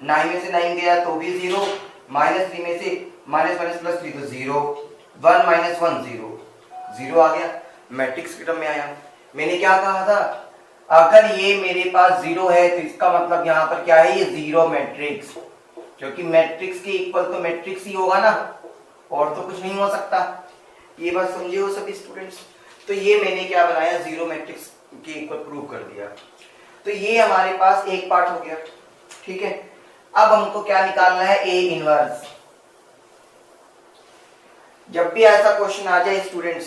9 में से 9 गया तो भी 0, -3 में से माइनस माइनस प्लस 3 तो 0, 1 -1 0, 0 आ गया, मैट्रिक्स की टर्म में आया। मैंने क्या कहा था, अगर ये मेरे पास 0 है तो इसका मतलब यहाँ पर क्या है, ये 0 मैट्रिक्स, क्योंकि मैट्रिक्स के इक्वल तो मैट्रिक्स ही होगा ना, और तो कुछ नहीं हो सकता। ये बात समझे हो सभी स्टूडेंट्स। तो ये मैंने क्या बनाया, 0 मैट्रिक्स के इक्वल प्रूव कर दिया। तो ये हमारे पास एक पार्ट हो गया, ठीक है। अब हमको क्या निकालना है, ए इनवर्स। जब भी ऐसा क्वेश्चन आ जाए स्टूडेंट्स,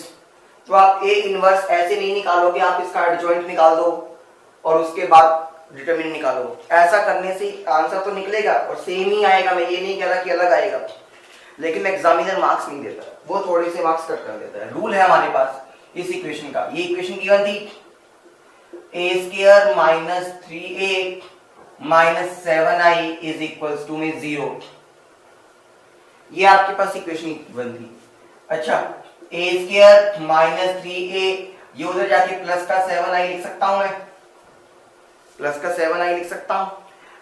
तो आप ए इनवर्स ऐसे नहीं निकालोगे, आप इसका एडजॉइंट निकाल दो और उसके बाद डिटरमिनेंट निकालो। ऐसा करने से आंसर तो निकलेगा और सेम ही आएगा, मैं ये नहीं कह रहा कि अलग आएगा, लेकिन एग्जामिनर मार्क्स नहीं देता, वो थोड़े से मार्क्स कट कर देता है। रूल है हमारे पास इस इक्वेशन का। ये इक्वेशन गिवन थी, a² -3a -7i is equals to में 0। ये आपके पास इक्वेशन गिवन थी। अच्छा, a² -3a, ये उधर जाके प्लस का 7i लिख सकता हूं मैं, प्लस का 7i लिख सकता हूं।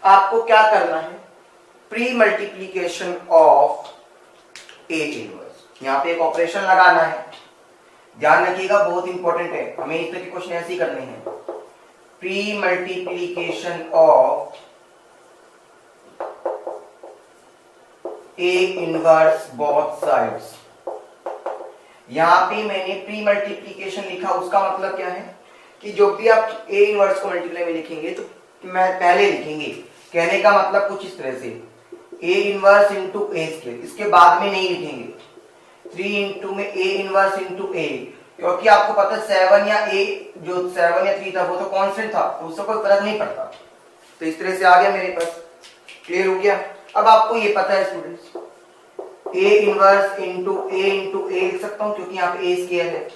आपको क्या करना है, pre multiplication of A inverse, यहां पे एक ऑपरेशन लगाना है। ध्यान रखिएगा, बहुत इंपॉर्टेंट है, हमें इस तरह के क्वेश्चन ऐसे ही करने हैं। Pre multiplication of A inverse both sides. यहां पे मैंने प्री मल्टीप्लीकेशन लिखा, उसका मतलब क्या है कि जो भी आप ए इनवर्स को मल्टीप्लाई में लिखेंगे तो मैं पहले लिखेंगे, कहने का मतलब कुछ इस तरह से, ए इनवर्स इंटू ए स्क्वायर, इसके बाद में नहीं लिखेंगे। 3 इंटू में ए इनवर्स इंटू ए, क्योंकि आपको पता है 7 या ए जो 7 या 3 था वो तो कांस्टेंट था, तो उससे कोई फर्क नहीं पड़ता। तो इस तरह से आ गया मेरे पास, क्लियर हो गया। अब आपको ये पता है स्टूडेंट्स ए इनवर्स इंटू ए लिख सकता हूं क्योंकि यहाँ पे ए स्क्वायर है,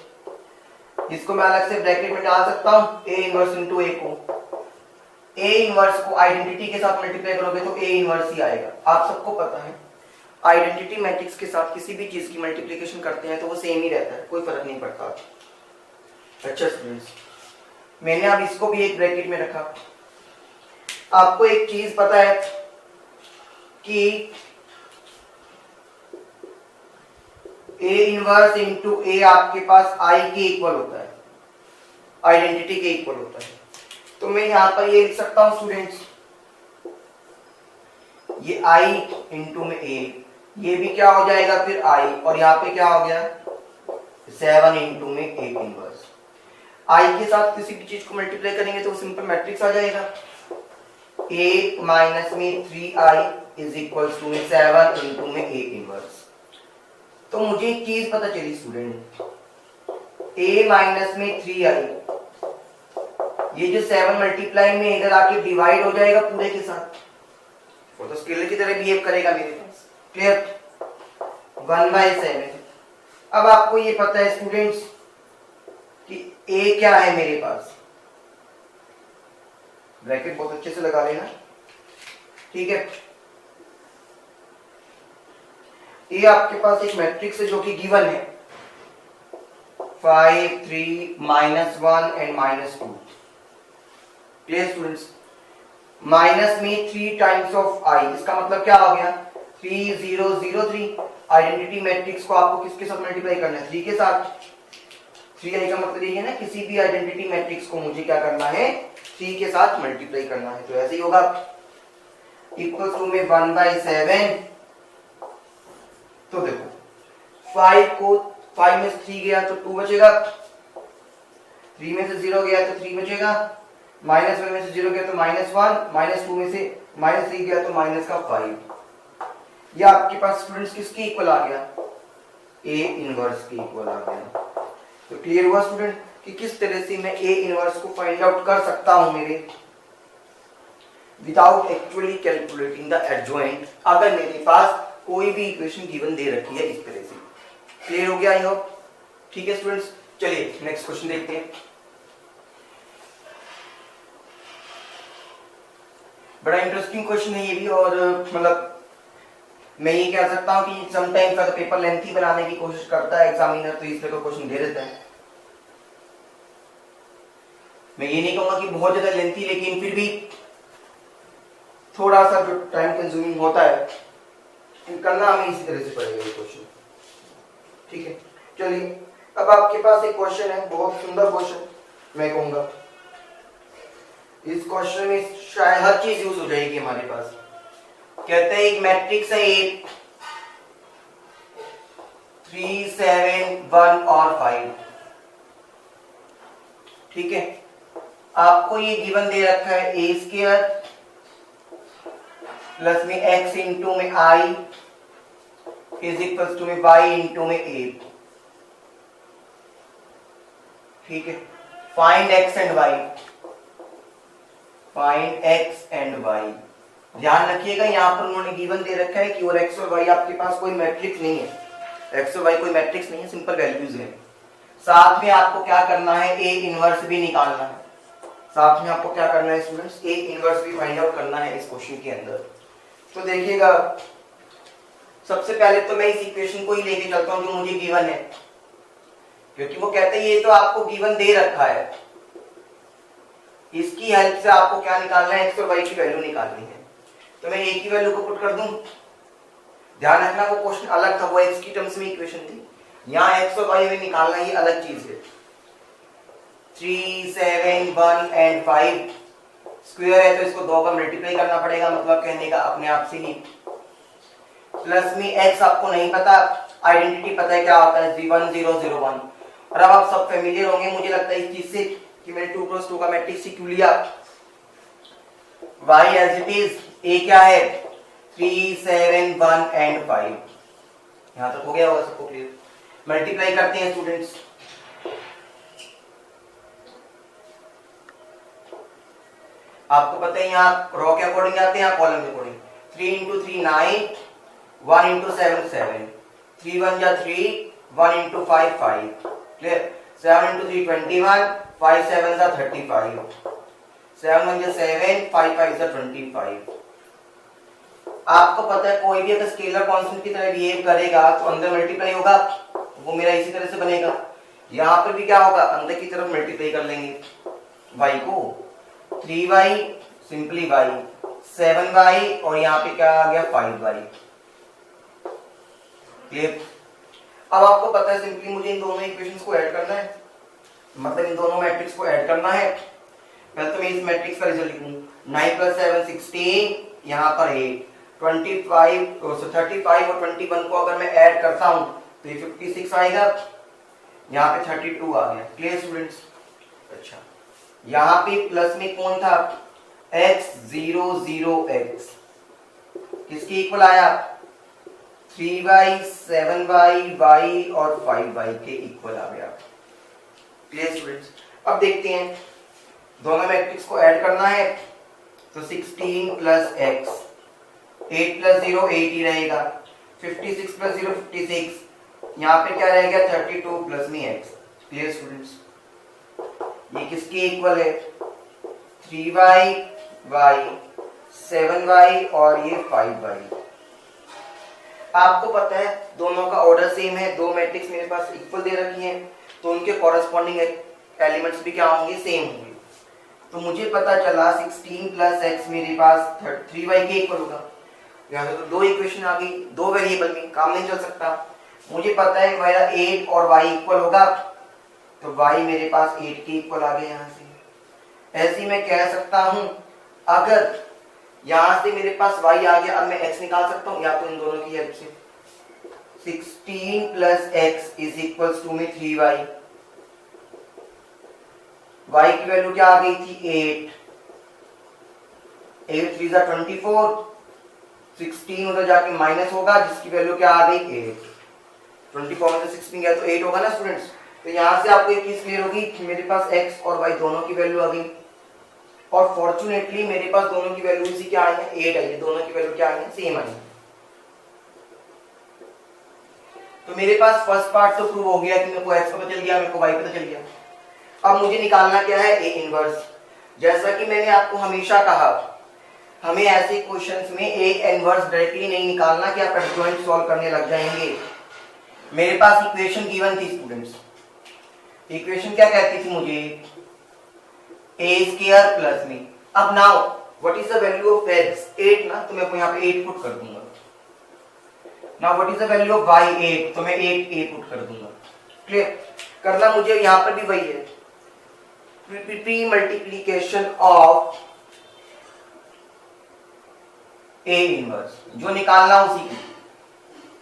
जिसको मैं अलग से ब्रैकेट में डाल सकता हूं ए इनवर्स इंटू ए को। ए इनवर्स को आइडेंटिटी के साथ मल्टीप्लाई करोगे तो ए इनवर्स ही आएगा। आप सबको पता है आइडेंटिटी मैट्रिक्स के साथ किसी भी चीज की मल्टीप्लिकेशन करते हैं तो वो सेम ही रहता है, कोई फर्क नहीं पड़ता। अच्छा स्टूडेंट्स, मैंने अब इसको भी एक ब्रैकेट में रखा। आपको एक चीज पता है कि ए इनवर्स इंटू ए आपके पास आई के इक्वल होता है, आइडेंटिटी के इक्वल होता है। तो मैं यहां पर ये लिख सकता हूं स्टूडेंट्स, ये आई इंटू में ए, ये भी क्या हो जाएगा फिर आई, और यहाँ पे क्या हो गया 7 इंटू में ए इनवर्स। आई के साथ किसी भी चीज को मल्टीप्लाई करेंगे तो सिंपल मैट्रिक्स आ जाएगा, ए माइनस में 3i is equal to 7 into में ए इनवर्स। तो मुझे एक चीज पता चली स्टूडेंट, a माइनस में 3i, ये जो 7 मल्टीप्लाई में इधर आके डिवाइड हो जाएगा पूरे के साथ, वो तो स्केलर की तरह बिहेव करेगा मेरे पास, क्लियर, 1/7। अब आपको ये पता है स्टूडेंट्स कि a क्या है मेरे पास, ब्रैकेट बहुत अच्छे से लगा लेना, ठीक है। ये आपके पास एक मैट्रिक्स है जो कि गिवन है 5 3 -1 एंड -2, क्लियर स्टूडेंट्स। माइनस में 3 टाइम्स ऑफ आई, इसका मतलब क्या हो गया 3 0 0 3। आइडेंटिटी मैट्रिक्स को आपको किसके साथ मल्टीप्लाई करना है 3 के साथ। 3i का मतलब ये है ना, किसी भी आइडेंटिटी मैट्रिक्स को मुझे क्या करना है 3 के साथ मल्टीप्लाई करना है। तो ऐसे ही होगा, इक्वल टू में 1/7। तो देखो 5 में से 3 गया तो 2 बचेगा, 3 में से 0 गया तो 3 बचेगा, -1 में से 0 गया तो -1, -2 में से -3 गया तो -5। ये आपके पास स्टूडेंट्स किसके इक्वल आ गया, ए इनवर्स के इक्वल आ गया। तो क्लियर हुआ स्टूडेंट कि किस तरह से मैं ए इनवर्स को फाइंड आउट कर सकता हूं मेरे without actually calculating the adjoint, अगर मेरे पास कोई भी इक्वेशन गिवन दे रखी है इस तरह से। क्लियर हो गया आई होप, ठीक है स्टूडेंट्स। चलिए नेक्स्ट क्वेश्चन देखते हैं। बड़ा इंटरेस्टिंग क्वेश्चन है ये भी, और मतलब मैं ये कह सकता हूं कि समटाइम्स अगर पेपर लेंथी बनाने की कोशिश करता है एग्जामिनर तो इसलिए तो क्वेश्चन दे देता है। मैं ये नहीं कहूंगा कि बहुत ज्यादा लेंथी, लेकिन फिर भी थोड़ा सा जो टाइम कंज्यूमिंग होता है करना हमें इसी तरह से पड़ेगा ये क्वेश्चन, ठीक है। चलिए अब आपके पास एक क्वेश्चन है, बहुत सुंदर क्वेश्चन मैं कहूंगा। इस क्वेश्चन में शायद हर चीज यूज हो जाएगी हमारे पास। कहते हैं एक मैट्रिक्स है 8 3 7 1 और 5, ठीक है। आपको ये गिवन दे रखा है ए स्क्वायर प्लस में x इंटू में i इज इक्वल टू में y इंटू में 8, ठीक है। Find x and y, find x and y। ध्यान रखिएगा यहाँ पर उन्होंने गिवन दे रखा है कि और x और y आपके पास कोई मैट्रिक्स नहीं है, x और y कोई मैट्रिक्स नहीं है, सिंपल वैल्यूज है। साथ में आपको क्या करना है a इनवर्स भी निकालना है, साथ में आपको क्या करना है स्टूडेंट्स a इनवर्स भी फाइंड आउट करना है इस क्वेश्चन के अंदर। तो देखिएगा सबसे पहले तो मैं इस इक्वेशन को ही लेके चलता हूं जो मुझे गिवन है, क्योंकि वो कहते हैं ये तो आपको गिवन दे रखा है, इसकी हेल्प से आपको क्या निकालना है x और y की वैल्यू निकालनी है। तो मैं a की वैल्यू को पुट कर दूं, ध्यान रखना वो क्वेश्चन अलग था, वो x की टर्म्स में इक्वेशन थी, यहाँ x और y में निकालना ये अलग चीज है। 3 7 1 एंड 5 स्क्वायर है तो इसको 2 पर मल्टीप्लाई करना पड़ेगा, मतलब कहने का अपने आप से ही। प्लस में x आपको नहीं पता, आइडेंटिटी पता है क्या होता है 1 0 0 1, और अब आप सब फेमिलियर होंगे मुझे लगता है इस चीज से कि मैंने 2 क्रॉस 2 का मैट्रिक्स क्यों लिया। y as it is, a क्या है 3 7 1 एंड 5, यहां तक हो गया होगा सबको क्लियर। मल्टीप्लाई करते हैं स्टूडेंट्स, आपको पता है यहाँ रो के अकॉर्डिंग आते हैं, यहाँ कॉलम के अकॉर्डिंग। 3 into 3 9, 1 into 7 7, 3 1 जा 3, 1 into 5 5, क्लियर। 7 into 3 21, 5 7 जा 35, 7 1 जा 7, 5 5 जा 25। आपको पता है कोई भी अगर स्केलर कांस्टेंट की तरह बिहेव करेगा तो अंदर मल्टीप्लाई होगा, वो मेरा इसी तरह से बनेगा। यहाँ पर भी क्या होगा, अंदर की तरफ मल्टीप्लाई कर लेंगे y को, 3y सिंपली y, 7y और यहाँ पे क्या आ गया 5y, क्लियर। अब आपको पता है सिंपली मुझे इन दोनों इक्वेशंस को ऐड करना है, मतलब इन दोनों मैट्रिक्स को ऐड करना है। पहले तो मैं इस मैट्रिक्स का रिजल्ट लिखूं, 9 + 7 16, यहाँ पर 8, 35 और 21 को अगर मैं ऐड करता हूं तो ये 56 आएगा, यहाँ पे 32 आ गया, क्लियर स्टूडेंट्स। अच्छा, यहाँ पे प्लस में कौन था, x 0 0 x, किसके इक्वल आया, 3y 7y y और 5y के इक्वल आ गया, क्लियर स्टूडेंट्स। अब देखते हैं, दोनों मैट्रिक्स को ऐड करना है तो 16 + x, 8 + 0 8 ही रहेगा, 56 + 0 56, यहाँ पे क्या रहेगा 32 प्लस में x, क्लियर स्टूडेंट्स। ये किसके इक्वल है, 3y y, 7y और ये 5y। आपको पता है दोनों का ऑर्डर सेम है, दो मैट्रिक्स मेरे पास इक्वल दे रखी हैं तो उनके कॉरेस्पॉन्डिंग एलिमेंट्स भी क्या होंगे, सेम होंगे। तो मुझे पता चला 16 + x मेरे पास 3y के इक्वल होगा। यहाँ से तो दो इक्वेशन आ गई, दो वेरिएबल में काम नहीं चल सकता। मुझे पता है मेरा 8 और y इक्वल होगा, तो y मेरे पास 8 के इक्वल आ गया। यहाँ से ऐसे मैं कह सकता हूं, अगर यहां से मेरे पास y आ गया, अब मैं x निकाल सकता हूं या तो इन दोनों की हेल्प से। 16 + x = में 3y, y की वैल्यू क्या आ गई थी 8, 8 3 = 24, 16 उधर जाके माइनस होगा जिसकी वैल्यू क्या आ गई 8, 24 में से 16 गया तो 8 होगा ना स्टूडेंट्स। तो यहाँ से आपको एक चीज क्लियर होगी कि मेरे पास x और y दोनों की वैल्यू आ गई, और फॉर्चुनेटली मेरे पास दोनों की वैल्यू इसी क्या आई है 8 आई है, दोनों की वैल्यू क्या आई है सेम आई है। तो मेरे पास फर्स्ट पार्ट तो प्रूव हो गया कि मेरे को x पता चल गया, मेरे को y पता चल गया। अब मुझे निकालना क्या है, A इनवर्स। जैसा कि मैंने आपको हमेशा कहा, हमें ऐसे क्वेश्चंस में A इनवर्स डायरेक्टली नहीं निकालना कि आप एडजॉइंट सॉल्व करने लग जाएंगे। मेरे पास इक्वेशन गिवन थी स्टूडेंट्स, इक्वेशन क्या कहती थी मुझे, a² प्लस में। अब now what is the value of x, 8 ना, तो मैं यहाँ पे 8 पुट कर दूंगा। Now what is the value of y, 8, तो मैं 8a पुट कर दूंगा। क्लियर, करना मुझे यहाँ पर भी वही है, pre multiplication of A inverse, जो निकालना उसी की,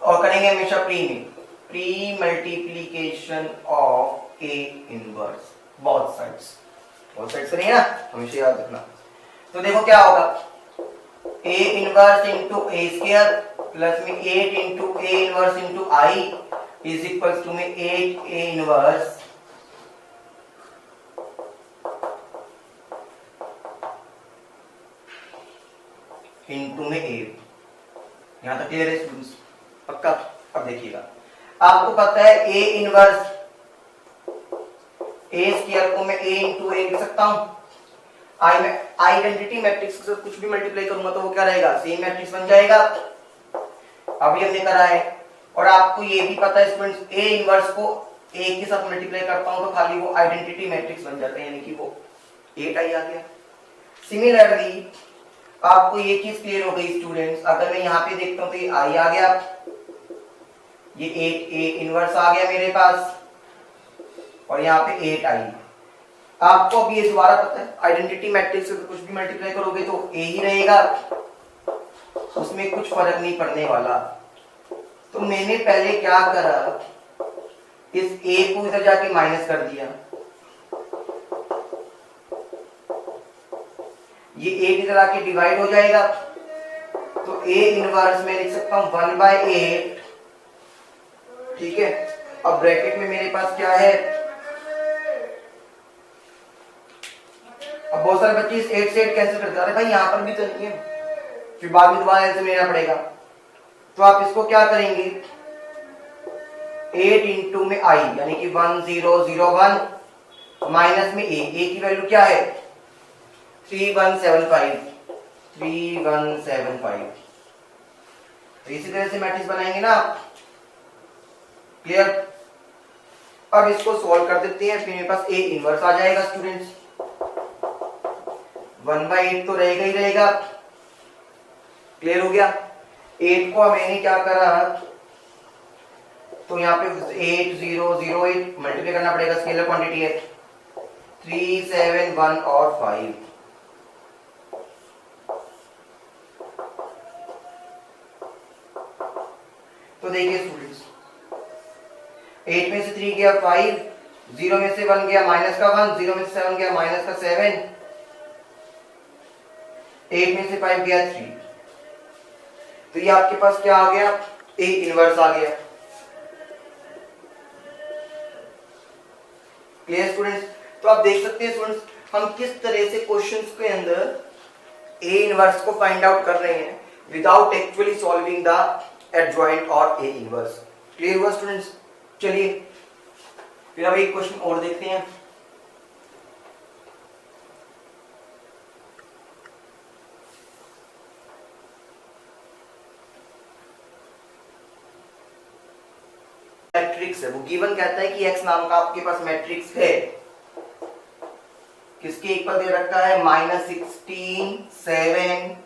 और करेंगे हमेशा pre multiplication of A inverse, both sides करेंगे ना, हमेशा याद रखना। तो देखो क्या होगा, A inverse into A² plus में 8 into A inverse into I is equals to में 8A इनवर्स इंटू में 8। यहां तक क्लियर है स्टूडेंट्स, पक्का। अब देखिएगा, आपको पता है A इनवर्स A² को मैं A इंटू A लिख सकता हूं। आइडेंटिटी मैट्रिक्स के साथ कुछ भी मल्टीप्लाई करूंगा तो वो क्या रहेगा, सेम मैट्रिक्स बन जाएगा। अभी हमने करा है, और आपको ये भी पता है स्टूडेंट्स, A इनवर्स को A के साथ मल्टीप्लाई करता हूं तो खाली वो आइडेंटिटी मैट्रिक्स बन जाता है, यानी कि वो 8i आ गया। सिमिलरली आपको ये चीज क्लियर हो गई स्टूडेंट्स, अगर मैं यहाँ पे देखता हूं तो ये i आ गया, ये 8A इनवर्स आ गया मेरे पास, और यहाँ पे 8i। आपको अभी ये दोबारा पता है, आइडेंटिटी मैट्रिक्स से कुछ भी मल्टीप्लाई करोगे तो A ही रहेगा, उसमें कुछ फर्क नहीं पड़ने वाला। तो मैंने पहले क्या करा, इस A को इधर जाके माइनस कर दिया, ये 8 इधर आके डिवाइड हो जाएगा, तो A इनवर्स में लिख सकता हूं 1/8, ठीक है। अब ब्रैकेट में मेरे पास क्या है, अब बहुत सारे बच्चे इस 8 से 8 कैंसिल करते हैं, भाई यहाँ पर भी तो नहीं है, फिर बाद में दोबारा आंसर लेना पड़ेगा। तो आप इसको क्या करेंगे, 8 इंटू में आई यानी कि 1001 माइनस में ए की वैल्यू क्या है 3175 तो इसी तरह से मैट्रिक्स बनाएंगे ना आप, क्लियर। अब इसको सॉल्व कर देते हैं, फिर मेरे पास ए इनवर्स आ जाएगा स्टूडेंट्स, 1/8 तो रहेगा ही रहेगा, क्लियर हो गया। 8 को मैंने क्या करा, तो यहाँ पे 8008 मल्टीप्लाई करना पड़ेगा, स्केलर क्वांटिटी है 3, 7, 1 और 5। तो देखिए स्टूडेंट्स, 8 में से 3 गया 5, 0 में से 1 गया माइनस का 1, 0 में से 7 गया माइनस का 7, 8 में से 5 गया 3। तो ये आपके पास क्या आ गया, ए इनवर्स आ गया। Clear students. तो आप देख सकते हैं स्टूडेंट्स, हम किस तरह से क्वेश्चंस के अंदर ए इनवर्स को फाइंड आउट कर रहे हैं without actually solving the adjoint और ए इनवर्स। क्लियर हुआ स्टूडेंट्स। चलिए फिर अब एक क्वेश्चन और देखते हैं। मैट्रिक्स है, वो गिवन कहता है कि एक्स नाम का आपके पास मैट्रिक्स है, किसके इक्वल दे रखा है -16, 7,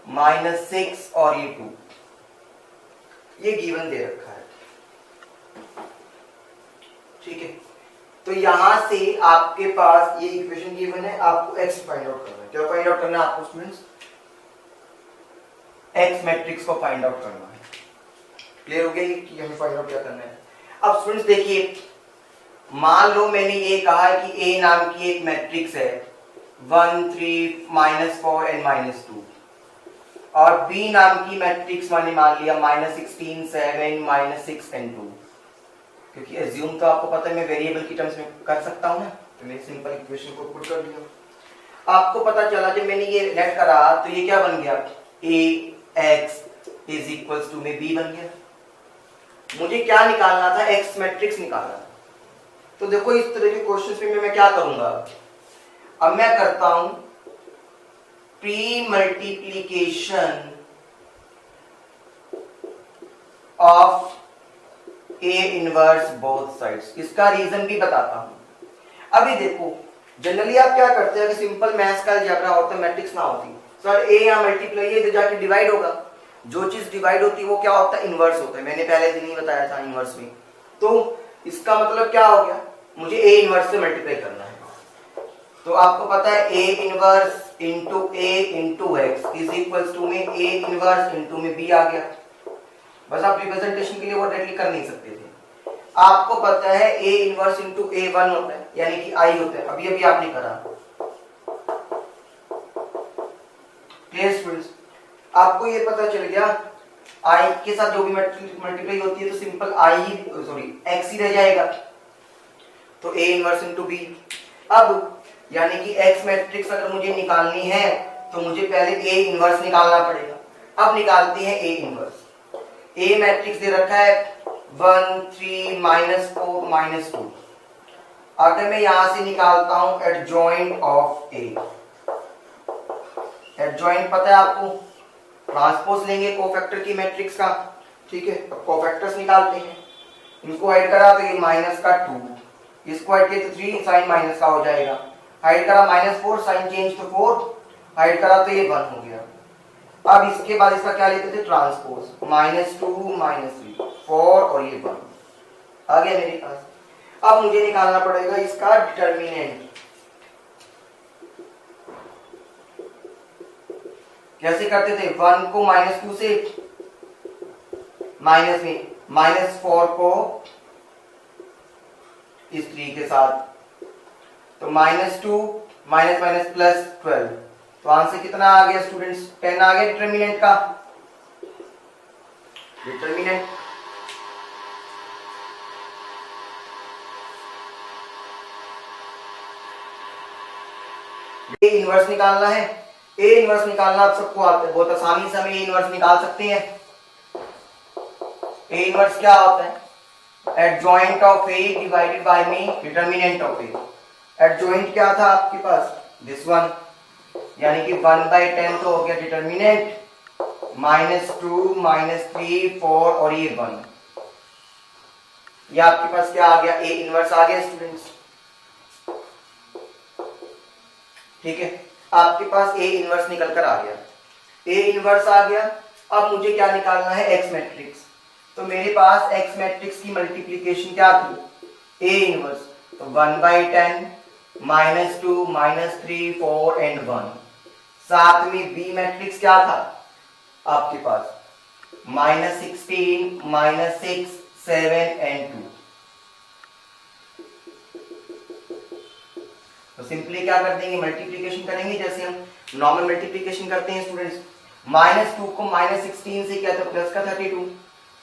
-6 और ये 2, ये गिवन दे रखा है, ठीक है। तो यहां से आपके पास ये इक्वेशन गिवन है, आपको एक्स फाइंड आउट करना है। क्या फाइंड आउट करना है आपको स्टूडेंट्स, एक्स मैट्रिक्स को फाइंड आउट करना है। क्लियर हो गया कि हमें फाइंड आउट क्या करना है। अब स्टूडेंट्स देखिए, मान लो मैंने ये कहा है कि ए नाम की एक मैट्रिक्स है 1, 3, -4 एंड -2, और बी नाम की मैट्रिक्स मैंने मान लिया -16, 7, -6 एंड 2। क्योंकि एज्यूम तो आपको पता है मैं वेरिएबल की टर्म्स में कर सकता हूं ना, तो मैंने सिंपल इक्वेशन को पुट कर दिया। आपको पता चला जब मैंने ये लेट करा तो ये क्या बन गया, ax इज इक्वल्स टू में b बन गया। मुझे क्या निकालना था, एक्स मैट्रिक्स निकालना था। तो देखो इस तरह के क्वेश्चंस में मैं क्या करूंगा, अब मैं करता हूं pre multiplication of A inverse both sides. इसका रीजन भी बताता हूं। अभी देखो जनरली आप क्या करते हैं, अगर सिंपल मैथ्स का अलजेब्रा होता, मैट्रिक्स ना होती, सर ए या मल्टीप्लाई है तो जाके डिवाइड होगा। जो चीज डिवाइड होती है वो क्या होता है, इनवर्स होता है। मैंने पहले दिन ही बताया था इनवर्स में। तो इसका मतलब क्या हो गया, मुझे ए इनवर्स से मल्टीप्लाई करना है। तो आपको पता है A inverse into A into X is equals to में ए इनवर्स इंटू में बी आ गया। बस आप रिप्रेजेंटेशन के लिए वो डायरेक्टली कर नहीं सकते थे। आपको पता है ए इनवर्स इंटू ए 1 होता है, यानी कि आई होता है। अभी अभी आपने करा। क्लियर स्टूडेंट्स, आपको ये पता चल गया आई के साथ जो भी मल्टीप्लाई होती है तो सिंपल एक्स ही रह जाएगा। तो ए इनवर्स इंटू बी। अब यानी कि एक्स मैट्रिक्स अगर मुझे निकालनी है तो मुझे पहले ए इनवर्स निकालना पड़ेगा। अब निकालते हैं ए इनवर्स। ए मैट्रिक्स दे रखा है 1, 3, -4, -2। अगर मैं यहां से निकालता हूं एडजॉइंट ऑफ ए, एडजॉइंट पता है आपको, ट्रांसपोज लेंगे कोफैक्टर की मैट्रिक्स का, ठीक है। अब कोफैक्टर्स निकालते हैं, इनको ऐड करा तो ये माइनस का 2, इसको ऐड किया तो 3 साइन माइनस का हो जाएगा। हाइड करा -4, साइन चेंज तो 4, हाइड करा तो ये 1 हो गया। अब इसके बाद इसका क्या लेते थे, ट्रांसपोज, -2, -3, 4 और ये 1 आ गया मेरे पास। अब मुझे निकालना पड़ेगा इसका डिटर्मिनेंट। कैसे करते थे, 1 को -2 से माइनस में, -4 को इस 3 के साथ, तो -2 माइनस प्लस 12। तो आंसर कितना आ गया स्टूडेंट्स, 10 आ गया डिटर्मिनेंट का। डिटर्मिनेंट ए इनवर्स निकालना है। ए इनवर्स निकालना आप सबको आता है, बहुत आसानी से हम ए इनवर्स निकाल सकते हैं। ए इनवर्स क्या होता है? Adjoint of A divided by में डिटर्मिनेंट ऑफ ए। एडजॉइंट क्या था आपके पास? दिस वन, यानी कि 1/10 तो हो गया डिटर्मिनेंट, -2 -3 4 और ये 1, ये आपके पास क्या आ गया? ए इनवर्स आ गया स्टूडेंट्स। ठीक है, आपके पास ए इनवर्स निकल कर आ गया। ए इनवर्स आ गया। अब मुझे क्या निकालना है? X matrix. तो मेरे पास एक्स मैट्रिक्स की मल्टीप्लीकेशन क्या थी? ए इनवर्स, तो 1/10 -2 -3 4 एंड 1। साथ में बी मैट्रिक्स क्या था आपके पास? -16 -6 7 एंड 2। तो सिंपली क्या कर देंगे? मल्टीप्लीकेशन करेंगे जैसे हम नॉर्मल मल्टीप्लीकेशन करते हैं स्टूडेंट्स। -2 को -16 से किया तो प्लस का 32,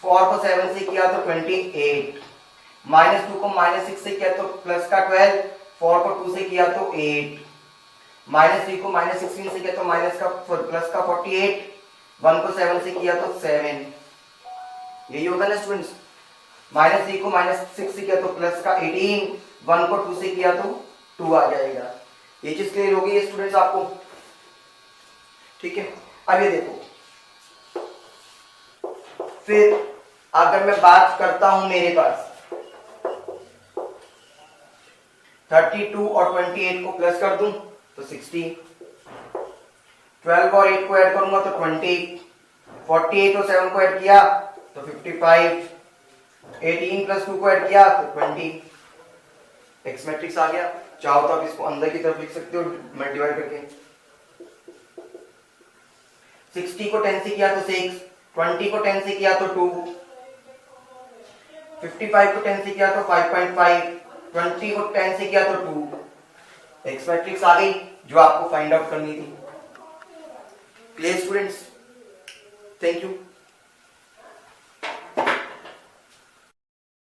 4 को 7 से किया तो 28, -2 को -6 से किया तो प्लस का 12, 4 को 2 से किया तो 8, -3 को -16 से किया तो प्लस का 48, 1 को 7 से किया तो 7। यही होगा ना स्टूडेंट्स? -3 को -6 से किया तो प्लस का 18, 1 को 2 से किया तो 2 आ जाएगा। ये चीज क्लियर हो गई है स्टूडेंट्स आपको? ठीक है, अब ये देखो, फिर अगर मैं बात करता हूं मेरे पास 32 और 28 को प्लस कर दूं तो 60, 12 और 8 को ऐड करूंगा तो 20, 48 और 7 को ऐड किया तो 55, 18 प्लस 2 को ऐड किया तो 20। एक्स मैट्रिक्स आ गया। चाहो तो आप इसको अंदर की तरफ लिख सकते हो मल्टीप्लाई करके। 60 को 10 से किया तो 6, 20 को 10 से किया तो 2, 55 को 10 से किया तो 5.5, 20 को 10 से किया तो 2। एक्स मैट्रिक्स आ गई जो आपको फाइंड आउट करनी थी। Clear students? Thank you.